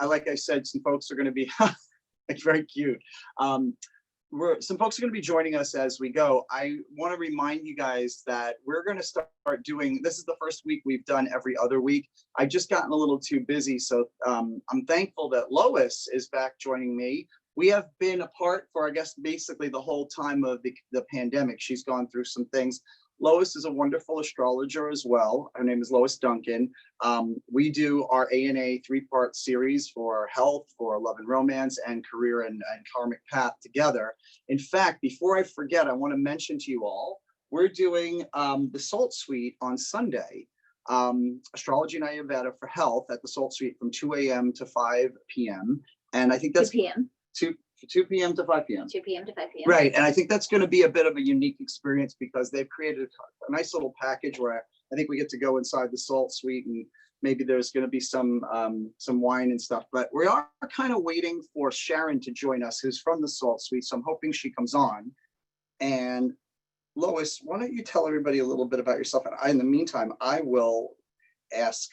like I said, some folks are going to be it's very cute. Some folks are going to be joining us as we go. I want to remind you guys that we're going to start doing, this is the first week we've done every other week. I've just gotten a little too busy. So I'm thankful that Lois is back joining me. We have been apart for, I guess, basically the whole time of the pandemic. She's gone through some things. Lois is a wonderful astrologer as well. Her name is Lois Duncan. We do our ANA 3-part series for health, for love and romance, and career and karmic path together. In fact, before I forget, I want to mention to you all, we're doing the Salt Suite on Sunday, Astrology and Ayurveda for Health at the Salt Suite from 2 a.m. to 5 p.m. And I think that's 2 p.m. 2 p.m. to 5 p.m. 2 p.m. to 5 p.m. Right. And I think that's going to be a bit of a unique experience because they've created a nice little package where I think we get to go inside the Salt Suite and maybe there's going to be some wine and stuff. But we are kind of waiting for Sharon to join us, who's from the Salt Suite. So I'm hoping she comes on. And Lois, why don't you tell everybody a little bit about yourself? And in the meantime, I will ask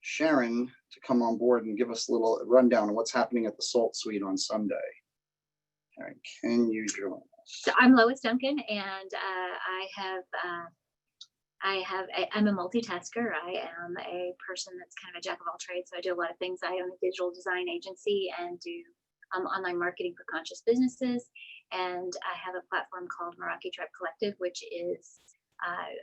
Sharon to come on board and give us a little rundown of what's happening at the Salt Suite on Sunday. All right, can you join us? So I'm Lois Duncan, and I'm a multitasker. I am a person that's kind of a jack of all trades. So I do a lot of things. I own a digital design agency and do online marketing for conscious businesses. And I have a platform called Meraki Tribe Collective, which is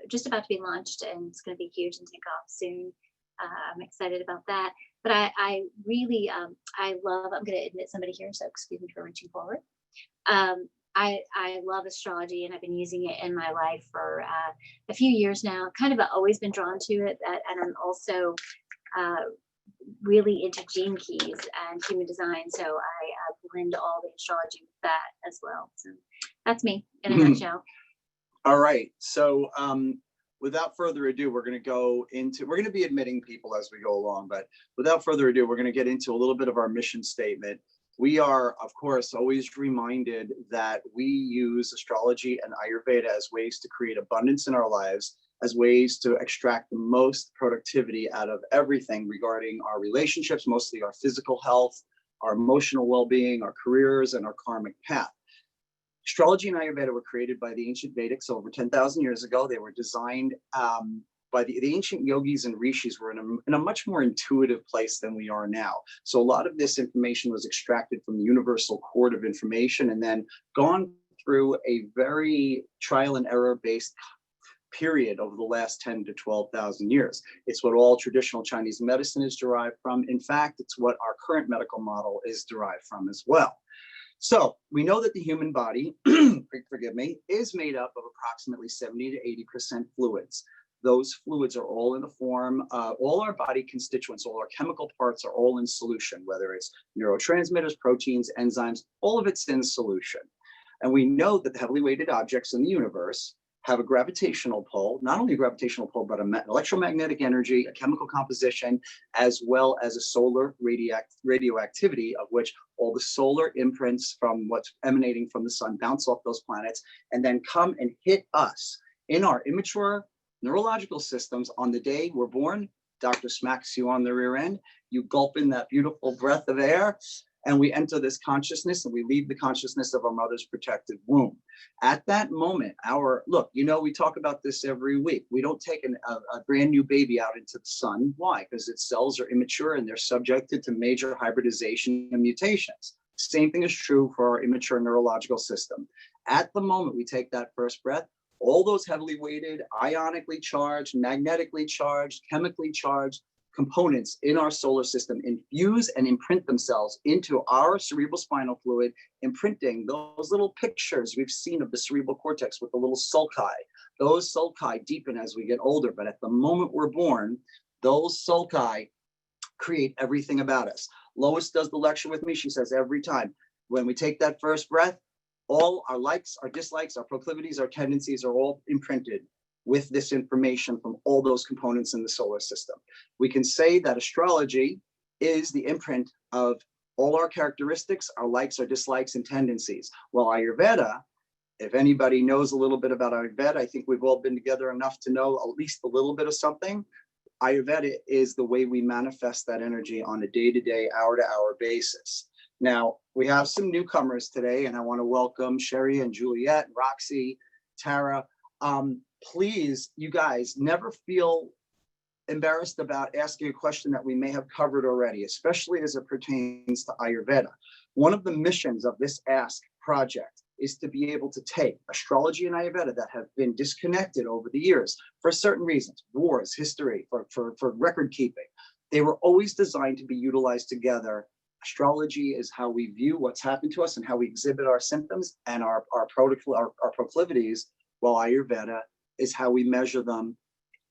just about to be launched, and it's going to be huge and take off soon. I'm excited about that. But I really, I love, I'm going to admit somebody here, so excuse me for reaching forward. I love astrology, and I've been using it in my life for a few years now. Kind of always been drawn to it, and I'm also really into gene keys and human design. So I blend all the astrology with that as well. So that's me in a nutshell. All right. So without further ado, we're going to be admitting people as we go along, but without further ado, we're going to get into a little bit of our mission statement. We are, of course, always reminded that we use astrology and Ayurveda as ways to create abundance in our lives, as ways to extract the most productivity out of everything regarding our relationships, mostly our physical health, our emotional well-being, our careers, and our karmic path. Astrology and Ayurveda were created by the ancient Vedics over 10,000 years ago. They were designed by the ancient yogis and rishis were in a much more intuitive place than we are now. So a lot of this information was extracted from the universal cord of information and then gone through a very trial and error based period over the last 10 to 12,000 years. It's what all traditional Chinese medicine is derived from. In fact, it's what our current medical model is derived from as well. So we know that the human body, forgive me, is made up of approximately 70 to 80% fluids. Those fluids are all in the form, all our body constituents, all our chemical parts are all in solution, whether it's neurotransmitters, proteins, enzymes, all of it's in solution. And we know that the heavily weighted objects in the universe have a gravitational pull, not only a gravitational pull, but an electromagnetic energy, a chemical composition, as well as a solar radioactivity, of which all the solar imprints from what's emanating from the sun bounce off those planets and then come and hit us in our immature neurological systems. On the day we're born, doctor smacks you on the rear end, you gulp in that beautiful breath of air, and we enter this consciousness and we leave the consciousness of our mother's protected womb. At that moment, we talk about this every week. We don't take a brand new baby out into the sun. Why? Because its cells are immature and they're subjected to major hybridization and mutations. Same thing is true for our immature neurological system. At the moment we take that first breath, all those heavily weighted, ionically charged, magnetically charged, chemically charged components in our solar system infuse and imprint themselves into our cerebral spinal fluid, imprinting those little pictures we've seen of the cerebral cortex with the little sulci. Those sulci deepen as we get older, but at the moment we're born, those sulci create everything about us. Lois does the lecture with me. She says every time, when we take that first breath, all our likes, our dislikes, our proclivities, our tendencies are all imprinted with this information from all those components in the solar system. We can say that astrology is the imprint of all our characteristics, our likes, our dislikes, and tendencies. Well, Ayurveda, if anybody knows a little bit about Ayurveda, I think we've all been together enough to know at least a little bit of something. Ayurveda is the way we manifest that energy on a day-to-day, hour-to-hour basis. Now, we have some newcomers today, and I want to welcome Sherry and Juliet, Roxy, Tara. Please, you guys, never feel embarrassed about asking a question that we may have covered already, especially as it pertains to Ayurveda. One of the missions of this Ask project is to be able to take astrology and Ayurveda that have been disconnected over the years for certain reasons, wars, history, for record keeping. They were always designed to be utilized together. Astrology is how we view what's happened to us and how we exhibit our symptoms and our proclivities, while Ayurveda is how we measure them,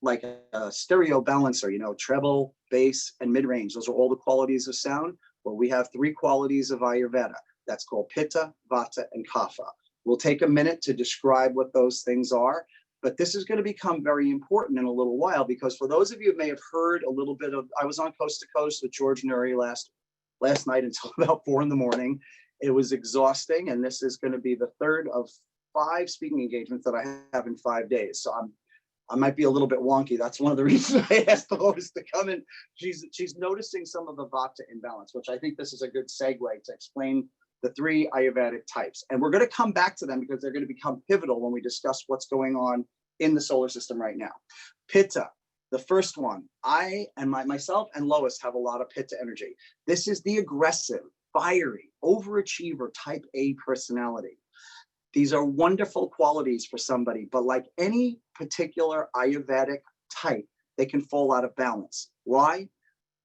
like a stereo balancer, treble, bass, and mid-range. Those are all the qualities of sound. Well, we have 3 qualities of Ayurveda. That's called Pitta, Vata, and Kapha. We'll take a minute to describe what those things are, but this is going to become very important in a little while, because for those of you who may have heard a little bit of, I was on Coast to Coast with George Nuri last night until about 4 a.m. It was exhausting, and this is going to be the 3rd of 5 speaking engagements that I have in 5 days. So I might be a little bit wonky. That's one of the reasons I asked Lois to come in. She's noticing some of the Vata imbalance, which I think this is a good segue to explain the 3 Ayurvedic types. And we're going to come back to them because they're going to become pivotal when we discuss what's going on in the solar system right now. Pitta, the first one, I and myself and Lois have a lot of Pitta energy. This is the aggressive, fiery, overachiever type A personality. These are wonderful qualities for somebody, but like any particular Ayurvedic type, they can fall out of balance. Why?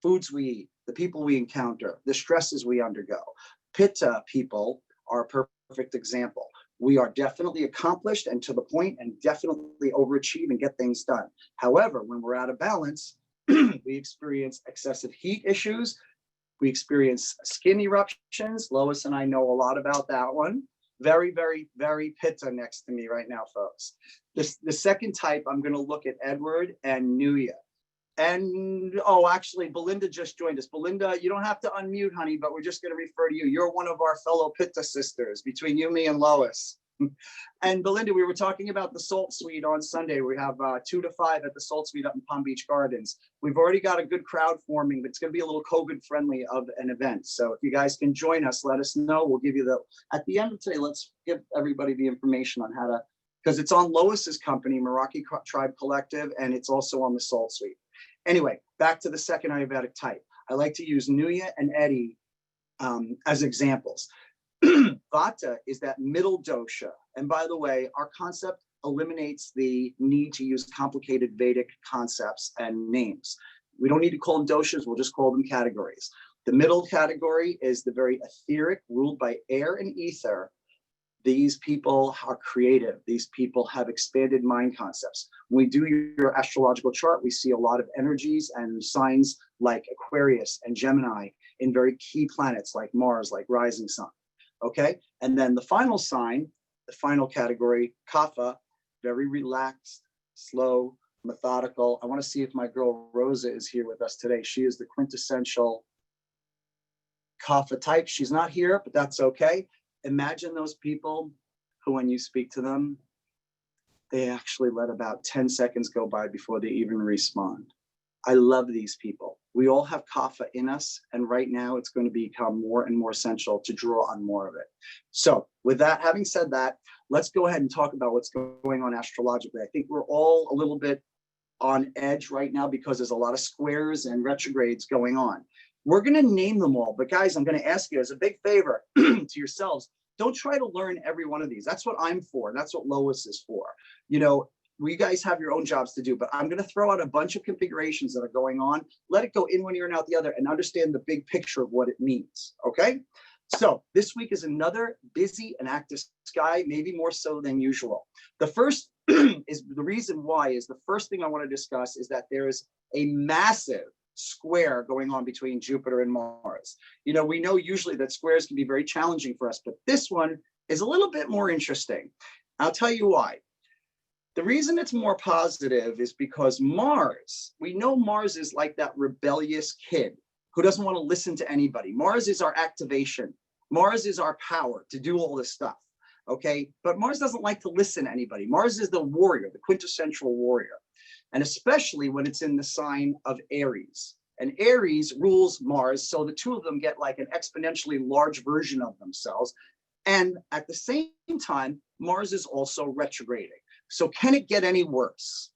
Foods we eat, the people we encounter, the stresses we undergo. Pitta people are a perfect example. We are definitely accomplished and to the point, and definitely overachieve and get things done. However, when we're out of balance, we experience excessive heat issues. We experience skin eruptions. Lois and I know a lot about that one. Very, very, very Pitta next to me right now, folks. The second type, I'm going to look at Edward and Nuya. And, actually, Belinda just joined us. Belinda, you don't have to unmute, honey, but we're just going to refer to you. You're one of our fellow Pitta sisters, between you, me, and Lois. And Belinda, we were talking about the Salt Suite on Sunday. We have 2 to 5 at the Salt Suite up in Palm Beach Gardens. We've already got a good crowd forming, but it's going to be a little COVID-friendly of an event. So if you guys can join us, let us know. We'll give you at the end of today, let's give everybody the information on how to, because it's on Lois's company, Meraki Tribe Collective, and it's also on the Salt Suite. Anyway, back to the second Ayurvedic type. I like to use Nuya and Eddie as examples. Vata is that middle dosha. And by the way, our concept eliminates the need to use complicated Vedic concepts and names. We don't need to call them doshas, we'll just call them categories. The middle category is the very etheric, ruled by air and ether. These people are creative. These people have expanded mind concepts. When we do your astrological chart, we see a lot of energies and signs like Aquarius and Gemini in very key planets like Mars, like rising sun. Okay, and then the final sign, the final category, Kapha, very relaxed, slow, methodical. I want to see if my girl Rosa is here with us today. She is the quintessential Kapha type. She's not here, but that's okay. Imagine those people who, when you speak to them, they actually let about 10 seconds go by before they even respond. I love these people. We all have Kapha in us, and right now it's going to become more and more essential to draw on more of it. So with that, having said that, let's go ahead and talk about what's going on astrologically. I think we're all a little bit on edge right now because there's a lot of squares and retrogrades going on. We're going to name them all, but guys, I'm going to ask you as a big favor to yourselves, don't try to learn every one of these. That's what I'm for. That's what Lois is for. You guys have your own jobs to do, but I'm going to throw out a bunch of configurations that are going on. Let it go in one ear and out the other and understand the big picture of what it means. Okay. So this week is another busy and active sky, maybe more so than usual. The first is the reason why is the first thing I want to discuss is that there is a massive square going on between Jupiter and Mars. We know usually that squares can be very challenging for us, but this one is a little bit more interesting. I'll tell you why. The reason it's more positive is because Mars, we know Mars is like that rebellious kid who doesn't want to listen to anybody. Mars is our activation. Mars is our power to do all this stuff, okay? But Mars doesn't like to listen to anybody. Mars is the warrior, the quintessential warrior. and especially when it's in the sign of Aries. And Aries rules Mars, so the two of them get like an exponentially large version of themselves. And at the same time, Mars is also retrograding. So can it get any worse?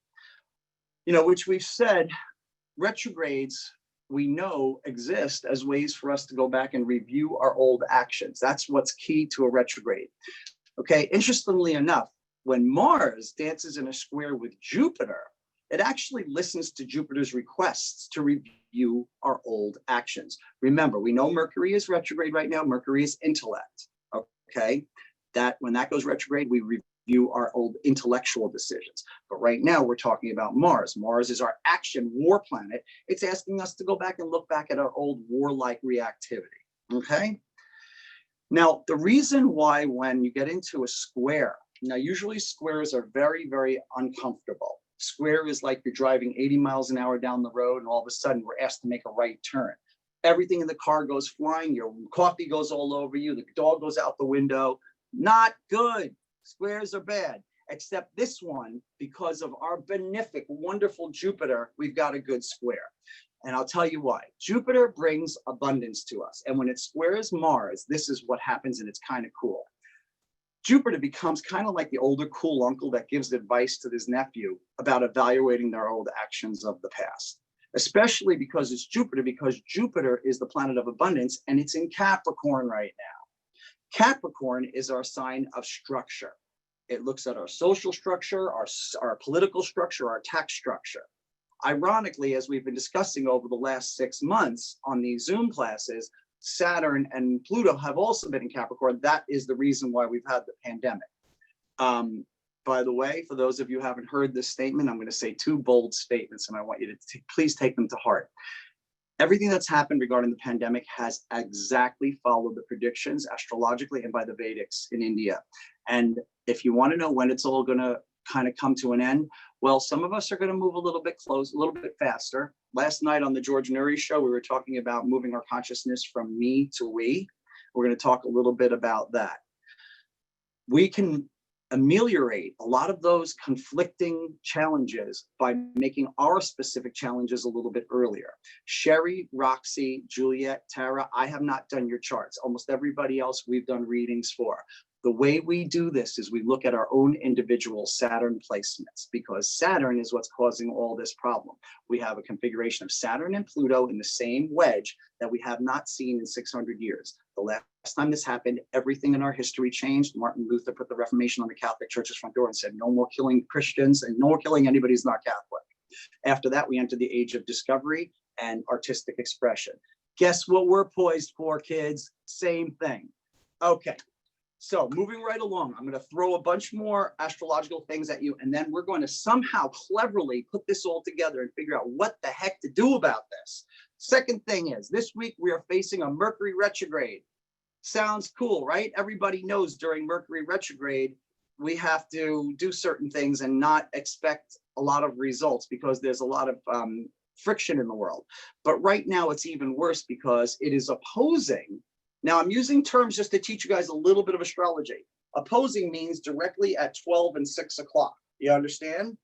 You know, which we've said, retrogrades, we know, exist as ways for us to go back and review our old actions. That's what's key to a retrograde. Okay, interestingly enough, when Mars dances in a square with Jupiter, it actually listens to Jupiter's requests to review our old actions. Remember, we know Mercury is retrograde right now. Mercury is intellect. Okay, that when that goes retrograde, we review our old intellectual decisions. But right now we're talking about Mars. Mars is our action war planet. It's asking us to go back and look back at our old warlike reactivity. Okay. Now, the reason why when you get into a square, now usually squares are very, very uncomfortable. Square is like you're driving 80 miles an hour down the road and all of a sudden we're asked to make a right turn. Everything in the car goes flying, your coffee goes all over you, the dog goes out the window. Not good. Squares are bad, except this one, because of our benefic, wonderful Jupiter, we've got a good square. And I'll tell you why. Jupiter brings abundance to us. And when it squares Mars, this is what happens, and it's kind of cool. Jupiter becomes kind of like the older cool uncle that gives advice to his nephew about evaluating their old actions of the past, especially because it's Jupiter, because Jupiter is the planet of abundance and it's in Capricorn right now. Capricorn is our sign of structure. It looks at our social structure, our political structure, our tax structure. Ironically, as we've been discussing over the last 6 months on these Zoom classes, Saturn and Pluto have also been in Capricorn. That is the reason why we've had the pandemic. By the way, for those of you who haven't heard this statement, I'm going to say 2 bold statements, and I want you to please take them to heart. Everything that's happened regarding the pandemic has exactly followed the predictions astrologically and by the Vedics in India. And if you want to know when it's all going to kind of come to an end, well, some of us are going to move a little bit close, a little bit faster. Last night on the George Noory show, we were talking about moving our consciousness from me to we. We're going to talk a little bit about that. We can ameliorate a lot of those conflicting challenges by making our specific challenges a little bit earlier. Sherry, Roxy, Juliet, Tara, I have not done your charts. Almost everybody else we've done readings for. The way we do this is we look at our own individual Saturn placements, because Saturn is what's causing all this problem. We have a configuration of Saturn and Pluto in the same wedge that we have not seen in 600 years. The last time this happened, everything in our history changed. Martin Luther put the Reformation on the Catholic Church's front door and said, no more killing Christians and no more killing anybody who's not Catholic. After that, we entered the age of discovery and artistic expression. Guess what we're poised for, kids? Same thing. Okay. So moving right along, I'm going to throw a bunch more astrological things at you, and then we're going to somehow cleverly put this all together and figure out what the heck to do about this. Second thing is, this week we are facing a Mercury retrograde. Sounds cool, right? Everybody knows during Mercury retrograde, we have to do certain things and not expect a lot of results because there's a lot of friction in the world. But right now it's even worse because it is opposing. Now, I'm using terms just to teach you guys a little bit of astrology. Opposing means directly at 12 and 6 o'clock. You understand?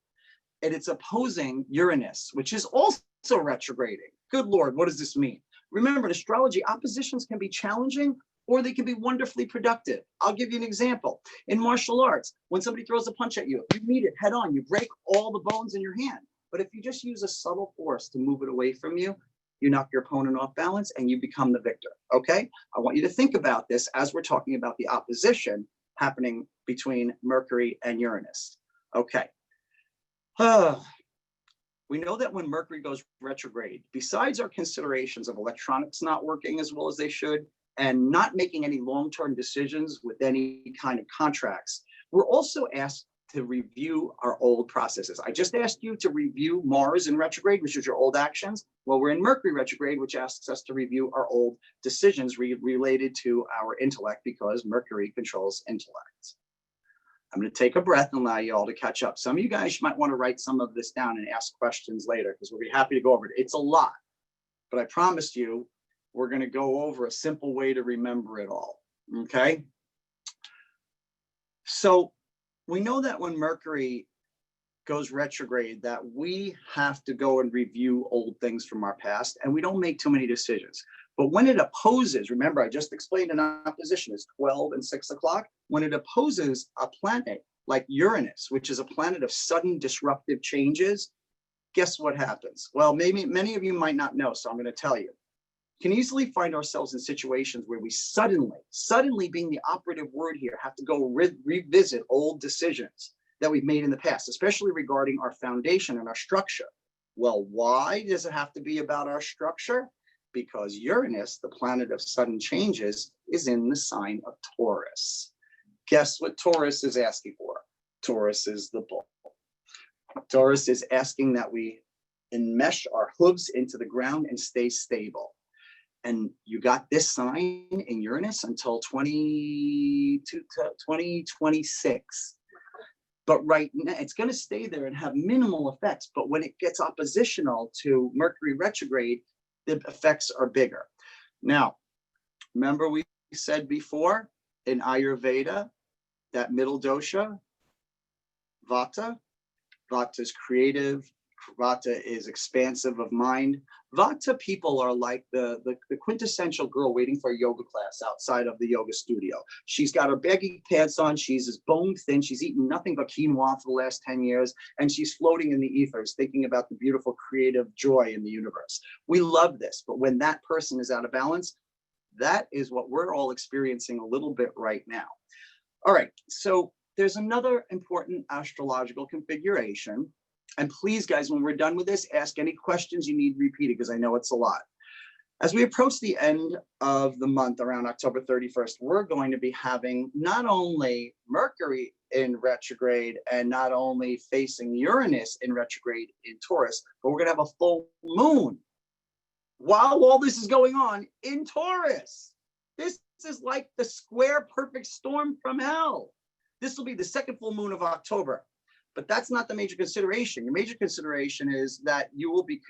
And it's opposing Uranus, which is also retrograding. Good Lord, what does this mean? Remember, in astrology, oppositions can be challenging or they can be wonderfully productive. I'll give you an example. In martial arts, when somebody throws a punch at you, you meet it head on. You break all the bones in your hand. But if you just use a subtle force to move it away from you, you knock your opponent off balance and you become the victor, okay? I want you to think about this as we're talking about the opposition happening between Mercury and Uranus, okay? We know that when Mercury goes retrograde, besides our considerations of electronics not working as well as they should and not making any long-term decisions with any kind of contracts, we're also asked to review our old processes. I just asked you to review Mars in retrograde, which is your old actions. Well, we're in Mercury retrograde, which asks us to review our old decisions related to our intellect because Mercury controls intellect. I'm going to take a breath and allow you all to catch up. Some of you guys might want to write some of this down and ask questions later because we'll be happy to go over it. It's a lot, but I promise you, we're going to go over a simple way to remember it all, okay? So we know that when Mercury goes retrograde that we have to go and review old things from our past, and we don't make too many decisions. But when it opposes, remember, I just explained an opposition is 12 and 6 o'clock. When it opposes a planet like Uranus, which is a planet of sudden disruptive changes, guess what happens? Well, maybe many of you might not know, so I'm going to tell you. Can easily find ourselves in situations where we suddenly being the operative word here, have to go revisit old decisions that we've made in the past, especially regarding our foundation and our structure. Well, why does it have to be about our structure? Because Uranus, the planet of sudden changes, is in the sign of Taurus. Guess what Taurus is asking for? Taurus is the bull. Taurus is asking that we enmesh our hooves into the ground and stay stable. And you got this sign in Uranus until 2026. But right now, it's going to stay there and have minimal effects. But when it gets oppositional to Mercury retrograde, the effects are bigger. Now, remember we said before in Ayurveda, that middle dosha, Vata, Vata is creative, Vata is expansive of mind. Vata people are like the quintessential girl waiting for a yoga class outside of the yoga studio. She's got her baggy pants on. She's as bone thin. She's eaten nothing but quinoa for the last 10 years. And she's floating in the ethers, thinking about the beautiful creative joy in the universe. We love this. But when that person is out of balance, that is what we're all experiencing a little bit right now. All right. So there's another important astrological configuration. And please, guys, when we're done with this, ask any questions you need repeated, because I know it's a lot. As we approach the end of the month, around October 31st, we're going to be having not only Mercury in retrograde and not only facing Uranus in retrograde in Taurus, but we're going to have a full moon while all this is going on in Taurus. This is like the square perfect storm from hell. This will be the second full moon of October. But that's not the major consideration. Your major consideration is that you'll be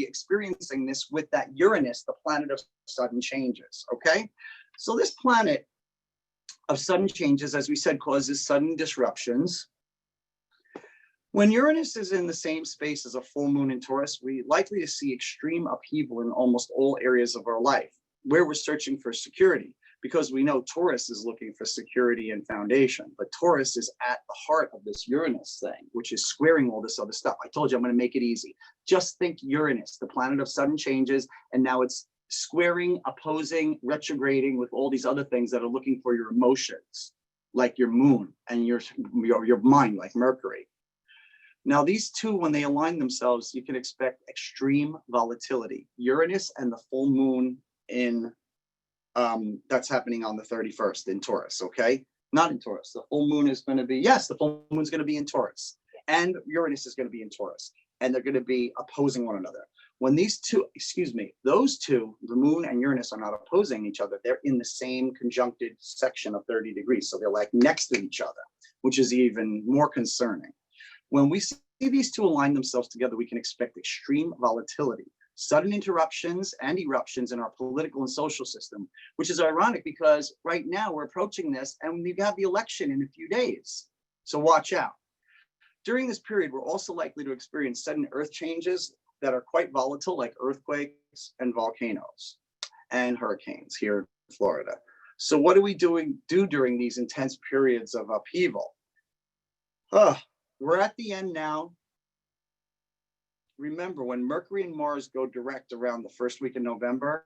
experiencing this with that Uranus, the planet of sudden changes, okay? So this planet of sudden changes, as we said, causes sudden disruptions. When Uranus is in the same space as a full moon in Taurus, we're likely to see extreme upheaval in almost all areas of our life, where we're searching for security. Because we know Taurus is looking for security and foundation, but Taurus is at the heart of this Uranus thing, which is squaring all this other stuff. I told you I'm going to make it easy. Just think Uranus, the planet of sudden changes, and now it's squaring, opposing, retrograding with all these other things that are looking for your emotions, like your moon, and your mind, like Mercury. Now, these two, when they align themselves, you can expect extreme volatility. Uranus and the full moon in that's happening on the 31st in Taurus, okay? Not in Taurus. The full moon is going to be, yes, the full moon is going to be in Taurus. And Uranus is going to be in Taurus. And they're going to be opposing one another. When these two, those two, the moon and Uranus, are not opposing each other, they're in the same conjuncted section of 30 degrees. So they're like next to each other, which is even more concerning. When we see these two align themselves together, we can expect extreme volatility, sudden interruptions and eruptions in our political and social system, which is ironic because right now we're approaching this and we have the election in a few days. So watch out. During this period, we're also likely to experience sudden earth changes that are quite volatile, like earthquakes and volcanoes and hurricanes here in Florida. So what do we do during these intense periods of upheaval? We're at the end now. Remember, when Mercury and Mars go direct around the first week of November,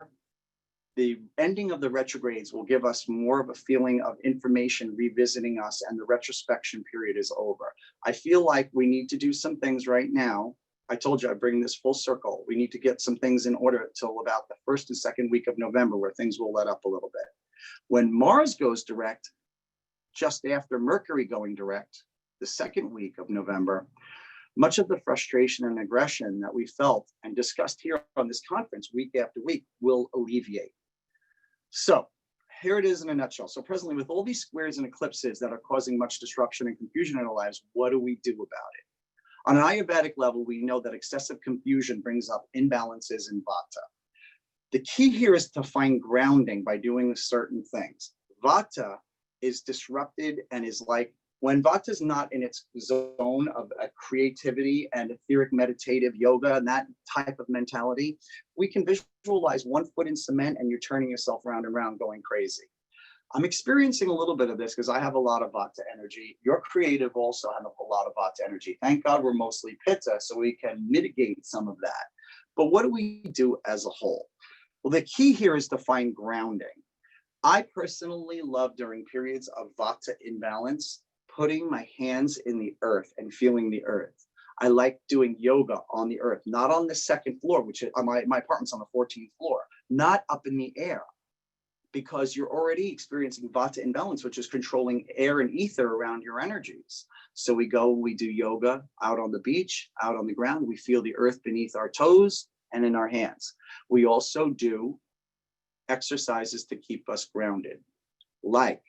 the ending of the retrogrades will give us more of a feeling of information revisiting us, and the retrospection period is over. I feel like we need to do some things right now. I told you I'd bring this full circle. We need to get some things in order till about the first and second week of November, where things will let up a little bit. When Mars goes direct, just after Mercury going direct, the second week of November, much of the frustration and aggression that we felt and discussed here on this conference week after week will alleviate. So here it is in a nutshell. So presently, with all these squares and eclipses that are causing much disruption and confusion in our lives, what do we do about it? On an Ayurvedic level, we know that excessive confusion brings up imbalances in Vata. The key here is to find grounding by doing certain things. Vata is disrupted and is like When Vata is not in its zone of creativity and etheric meditative yoga and that type of mentality, we can visualize one foot in cement and you're turning yourself round and round going crazy. I'm experiencing a little bit of this because I have a lot of Vata energy. Your creative also have a lot of Vata energy. Thank God we're mostly Pitta, so we can mitigate some of that. But what do we do as a whole? Well, the key here is to find grounding. I personally love during periods of Vata imbalance, putting my hands in the earth and feeling the earth. I like doing yoga on the earth, not on the second floor, which is, my apartment's on the 14th floor, not up in the air, because you're already experiencing Vata imbalance, which is controlling air and ether around your energies. So we do yoga out on the beach, out on the ground. We feel the earth beneath our toes and in our hands. We also do exercises to keep us grounded. Like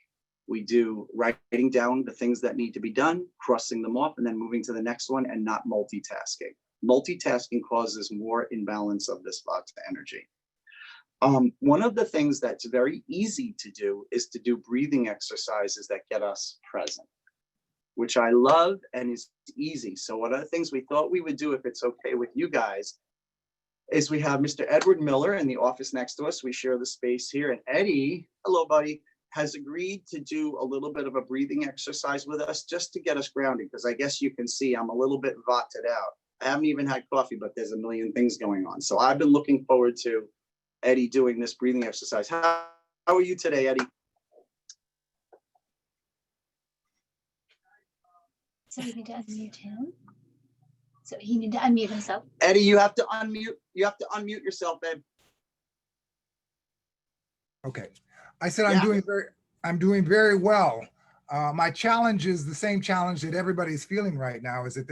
we do writing down the things that need to be done, crossing them off, and then moving to the next one and not multitasking. Multitasking causes more imbalance of this Vata energy. One of the things that's very easy to do is to do breathing exercises that get us present, which I love and is easy. So one of the things we thought we would do, if it's okay with you guys, is we have Mr. Edward Miller in the office next to us. We share the space here. And Eddie, hello, buddy, has agreed to do a little bit of a breathing exercise with us just to get us grounded, because I guess you can see I'm a little bit vatted out. I haven't even had coffee, but there's a million things going on. So I've been looking forward to Eddie doing this breathing exercise. How are you today, Eddie? So you need to unmute him. So he need to unmute himself. Eddie, you have to unmute. You have to unmute yourself, babe. Okay. I said I'm doing very well. My challenge is the same challenge that everybody's feeling right now, is that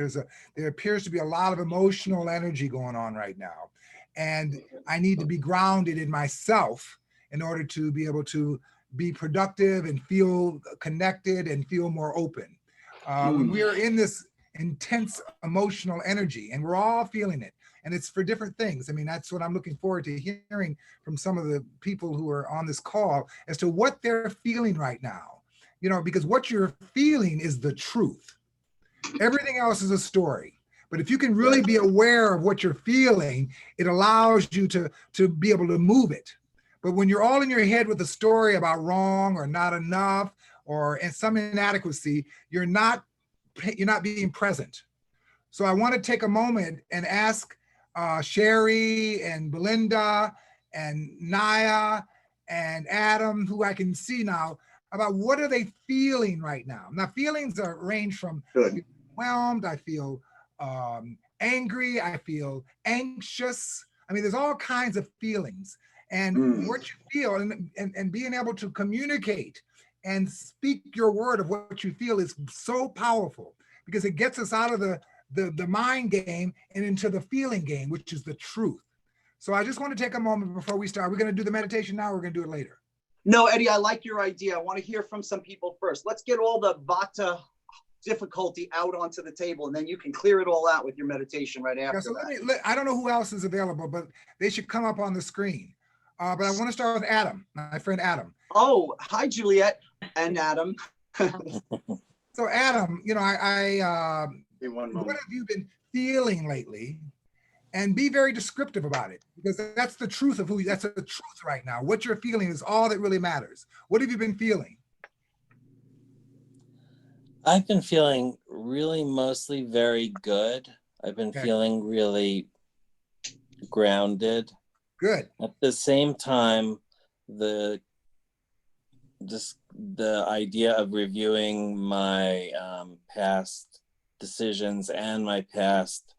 there appears to be a lot of emotional energy going on right now. And I need to be grounded in myself in order to be able to be productive and feel connected and feel more open. When we are in this intense emotional energy, and we're all feeling it, and it's for different things. I mean, that's what I'm looking forward to hearing from some of the people who are on this call as to what they're feeling right now. You know, because what you're feeling is the truth. Everything else is a story. But if you can really be aware of what you're feeling, it allows you to be able to move it. But when you're all in your head with a story about wrong or not enough or some inadequacy, you're not being present. So I want to take a moment and ask Sherry and Belinda and Naya and Adam, who I can see now, about what are they feeling right now. Now, feelings range from overwhelmed, I feel angry, I feel anxious. I mean, there's all kinds of feelings. And what you feel and being able to communicate and speak your word of what you feel is so powerful, because it gets us out of the mind game and into the feeling game, which is the truth. So I just want to take a moment before we start. We're going to do the meditation now, or we're going to do it later? No, Eddie, I like your idea. I want to hear from some people first. Let's get all the Vata difficulty out onto the table, and then you can clear it all out with your meditation right after that. I don't know who else is available, but they should come up on the screen. But I want to start with Adam, my friend Adam. Oh, hi, Juliet and Adam. So Adam, you know, what have you been feeling lately? And be very descriptive about it, because that's the truth of that's the truth right now. What you're feeling is all that really matters. What have you been feeling? I've been feeling really mostly very good. I've been feeling really grounded. Good. At the same time, the idea of reviewing my past decisions and my past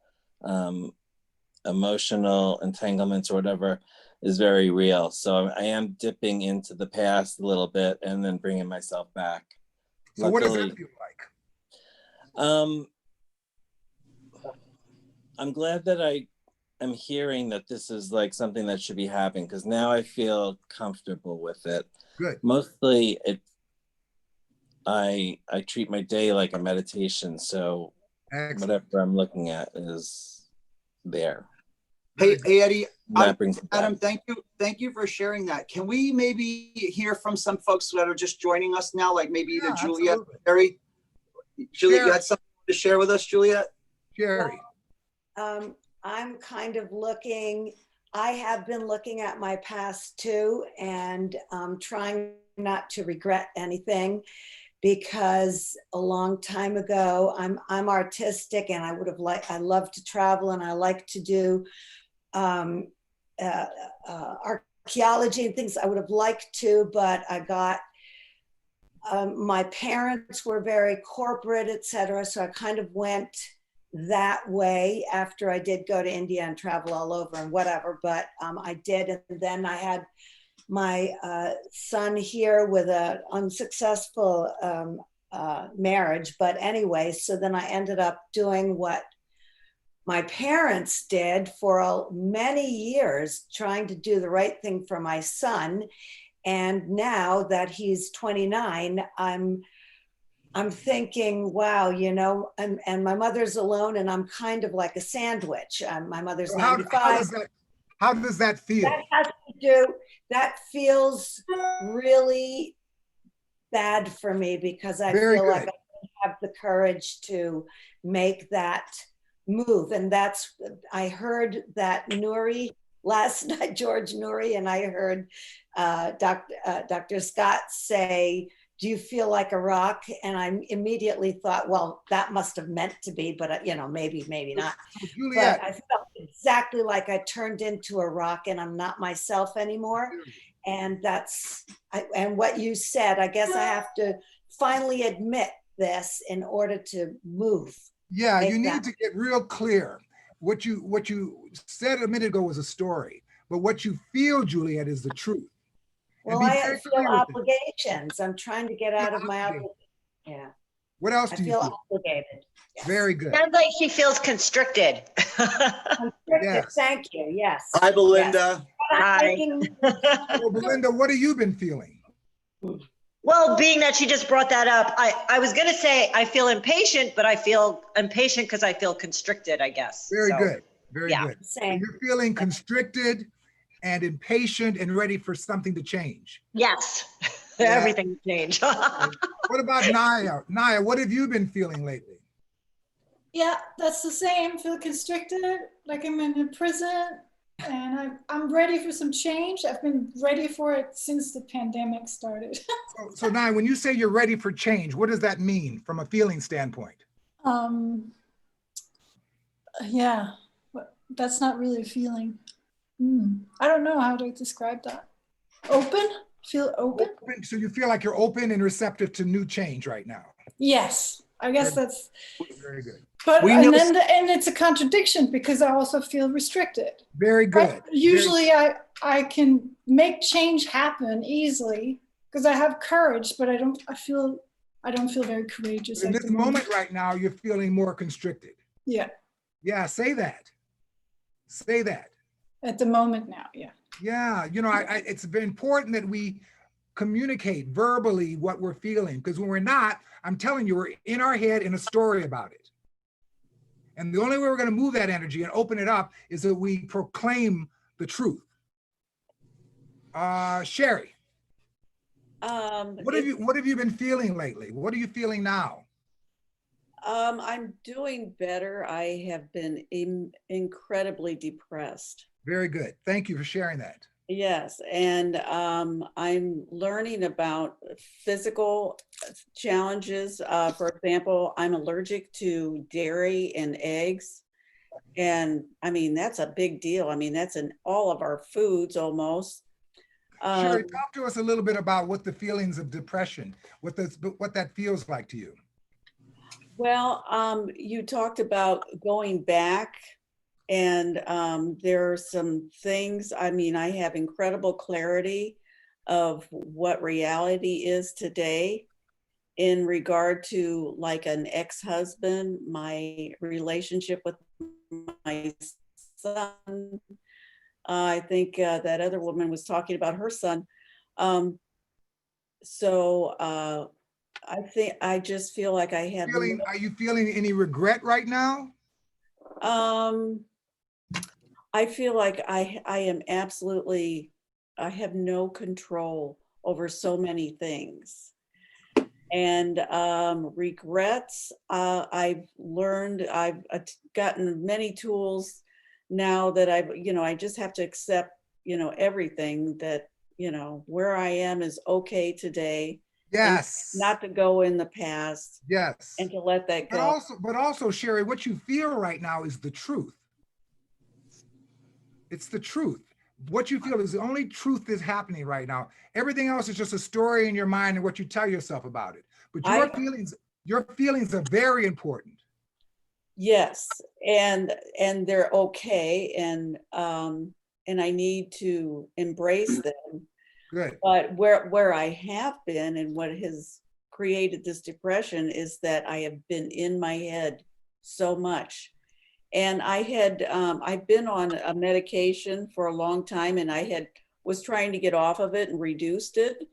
emotional entanglements or whatever is very real. So I am dipping into the past a little bit and then bringing myself back. So luckily, what does that feel like? I'm glad that I am hearing that this is like something that should be happening, because now I feel comfortable with it. Good. Mostly I treat my day like a meditation. So excellent. Whatever I'm looking at is there. Hey Eddie, Adam, thank you for sharing that. Can we maybe hear from some folks that are just joining us now, like maybe either Juliet or Terry? Juliet, you had something to share with us, Juliet? Sherry. I'm kind of I have been looking at my past too, and trying not to regret anything, because a long time ago, I'm artistic, and I love to travel, and I like to do archaeology and things I would have liked to, but I got, my parents were very corporate, etc. So I kind of went that way after I did go to India and travel all over and whatever, but I did. And then I had my son here with an unsuccessful marriage. But anyway, so then I ended up doing what my parents did for many years, trying to do the right thing for my son. And now that he's 29, I'm thinking, wow, you know, and my mother's alone, and I'm kind of like a sandwich. My mother's 95. How does that feel? That feels really bad for me, because I feel like I don't have the courage to make that move. And I heard that Nuri last night, George Nuri, and I heard Dr. Scott say, do you feel like a rock? And I immediately thought, well, that must have meant to be, but you know, maybe not. Juliet. But I felt exactly like I turned into a rock, and I'm not myself anymore. And and what you said, I guess I have to finally admit this in order to move. Yeah, you need to get real clear. What you said a minute ago was a story, but what you feel, Juliet, is the truth. Well, I feel obligations. I'm trying to get out of my obligations. Yeah. What else do you feel? Obligated. Yes. Very good. Sounds like she feels constricted. Constricted. Yes. Thank you. Yes. Hi, Belinda. Yes. Hi. Well, Belinda, what have you been feeling? Well, being that she just brought that up, I was going to say I feel impatient, but I feel impatient because I feel constricted, I guess. Very good. Very yeah. good. So Same. you're feeling constricted and impatient and ready for something to change. Yes. Yeah. Everything changed. What about Naya? Naya, what have you been feeling lately? Yeah, that's the same. Feel constricted, like I'm in a prison, and I'm ready for some change. I've been ready for it since the pandemic started. So Naya, when you say you're ready for change, what does that mean from a feeling standpoint? Yeah, but that's not really a feeling. I don't know how to describe that. Open? Feel open? So you feel like you're open and receptive to new change right now? Yes, I guess that's very good. But and it's a contradiction, because I also feel restricted. Very good. Usually I can make change happen easily because I have courage, but I don't feel very courageous. In this moment right now, you're feeling more constricted. Yeah. Yeah, say that. Say that. At the moment now, yeah. Yeah, you know, it's very important that we communicate verbally what we're feeling, because when we're not, I'm telling you, we're in our head in a story about it. And the only way we're going to move that energy and open it up is that we proclaim the truth. Sherry, what have you been feeling lately? What are you feeling now? I'm doing better. I have been incredibly depressed. Very good. Thank you for sharing that. Yes, and I'm learning about physical challenges. For example, I'm allergic to dairy and eggs. And I mean, that's a big deal. I mean, that's in all of our foods almost. Sherry, talk to us a little bit about what the feelings of depression, what that feels like to you. Well, you talked about going back, and there are some things, I mean, I have incredible clarity of what reality is today in regard to like an ex-husband, my relationship with my son. I think that other woman was talking about her son. I just feel like I have. Are you feeling any regret right now? I feel like I am absolutely, I have no control over so many things. And regrets, I've learned, I've gotten many tools now that I just have to accept, everything that, where I am is okay today. Yes. Not to go in the past. Yes. And to let that go. But also, Sherry, what you feel right now is the truth. It's the truth. What you feel is the only truth that's happening right now. Everything else is just a story in your mind and what you tell yourself about it. But your feelings are very important. Yes, and they're okay, and I need to embrace them. Good. But where I have been and what has created this depression is that I have been in my head so much. And I've been on a medication for a long time, and I was trying to get off of it and reduced it.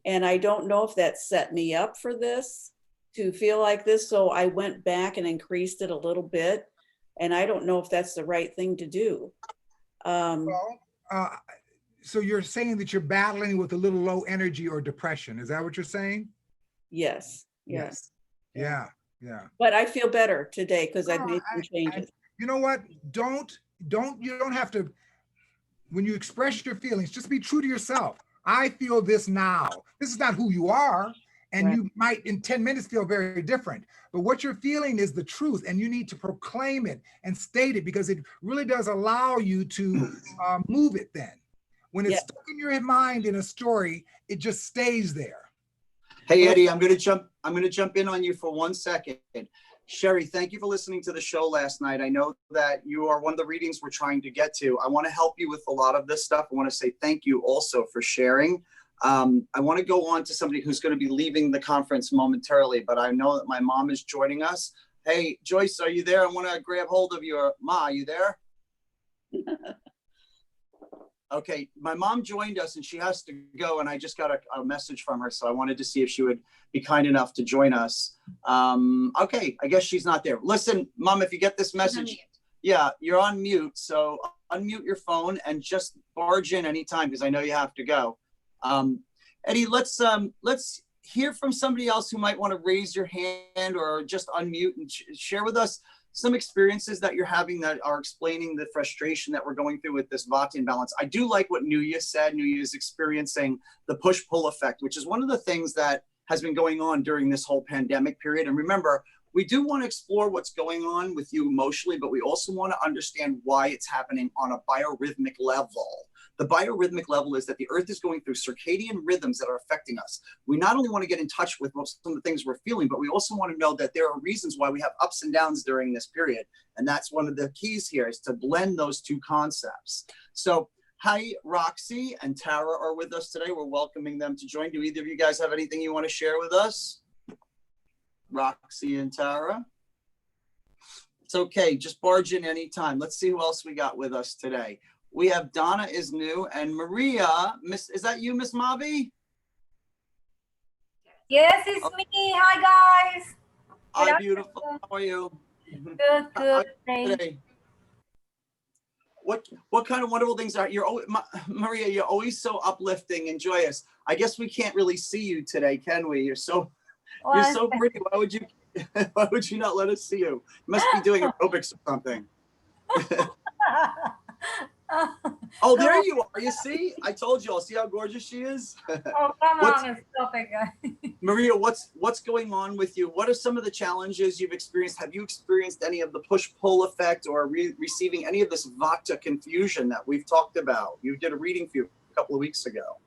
And I don't know if that set me up for this, to feel like this. So I went back and increased it a little bit. And I don't know if that's the right thing to do. So you're saying that you're battling with a little low energy or depression. Is that what you're saying? Yes. Yeah. But I feel better today because I've made some changes. You know what? You don't have to, when you express your feelings, just be true to yourself. I feel this now. This is not who you are. And you might in 10 minutes feel very different, but what you're feeling is the truth, and you need to proclaim it and state it, because it really does allow you to move it then. When it's stuck in your mind in a story, it just stays there. Hey, Eddie, I'm going to jump in on you for 1 second. Sherry, thank you for listening to the show last night. I know that you are one of the readings we're trying to get to. I want to help you with a lot of this stuff. I want to say thank you also for sharing. I want to go on to somebody who's going to be leaving the conference momentarily, but I know that my mom is joining us. Hey, Joyce, are you there? I want to grab hold of your Ma. Are you there? Okay, my mom joined us and she has to go, and I just got a message from her, so I wanted to see if she would be kind enough to join us. Okay, I guess she's not there. Listen, Mom, if you get this message, yeah, you're on mute, so unmute your phone and just barge in anytime, because I know you have to go. Eddie, let's hear from somebody else who might want to raise your hand or just unmute and share with us some experiences that you're having that are explaining the frustration that we're going through with this Vata imbalance. I do like what Nuya said. Nuya is experiencing the push-pull effect, which is one of the things that has been going on during this whole pandemic period. And remember, we do want to explore what's going on with you emotionally, but we also want to understand why it's happening on a biorhythmic level. The biorhythmic level is that the earth is going through circadian rhythms that are affecting us. We not only want to get in touch with some of the things we're feeling, but we also want to know that there are reasons why we have ups and downs during this period. And that's one of the keys here, is to blend those two concepts. So hi, Roxy and Tara are with us today. We're welcoming them to join. Do either of you guys have anything you want to share with us? Roxy and Tara? It's okay, just barge in anytime. Let's see who else we got with us today. We have Donna is new, and Maria, is that you, Miss Mavi? Yes, it's me. Hi, guys. Hi, beautiful. How are you? Good, thanks. What kind of wonderful things are Maria? You're always so uplifting and joyous. I guess we can't really see you today, can we? You're so pretty. Why would you not let us see you? You must be doing aerobics or something. Oh, there you are. You see? I told you. I'll see how gorgeous she is. Oh, come on, stop it, guys. Maria, what's going on with you? What are some of the challenges you've experienced? Have you experienced any of the push-pull effect or receiving any of this Vata confusion that we've talked about? You did a reading for you a couple of weeks ago.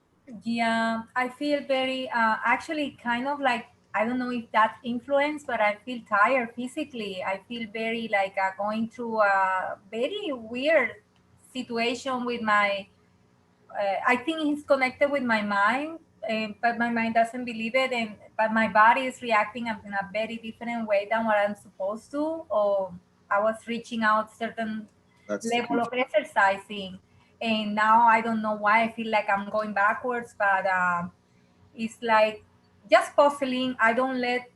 Yeah, I feel very, actually kind of like, I don't know if that influence, but I feel tired physically. I feel very like going through a very weird situation with my, I think it's connected with my mind, but my mind doesn't believe it. But my body is reacting in a very different way than what I'm supposed to. Or I was reaching out certain level of exercising. And now I don't know why I feel like I'm going backwards, but it's like just puzzling. I don't let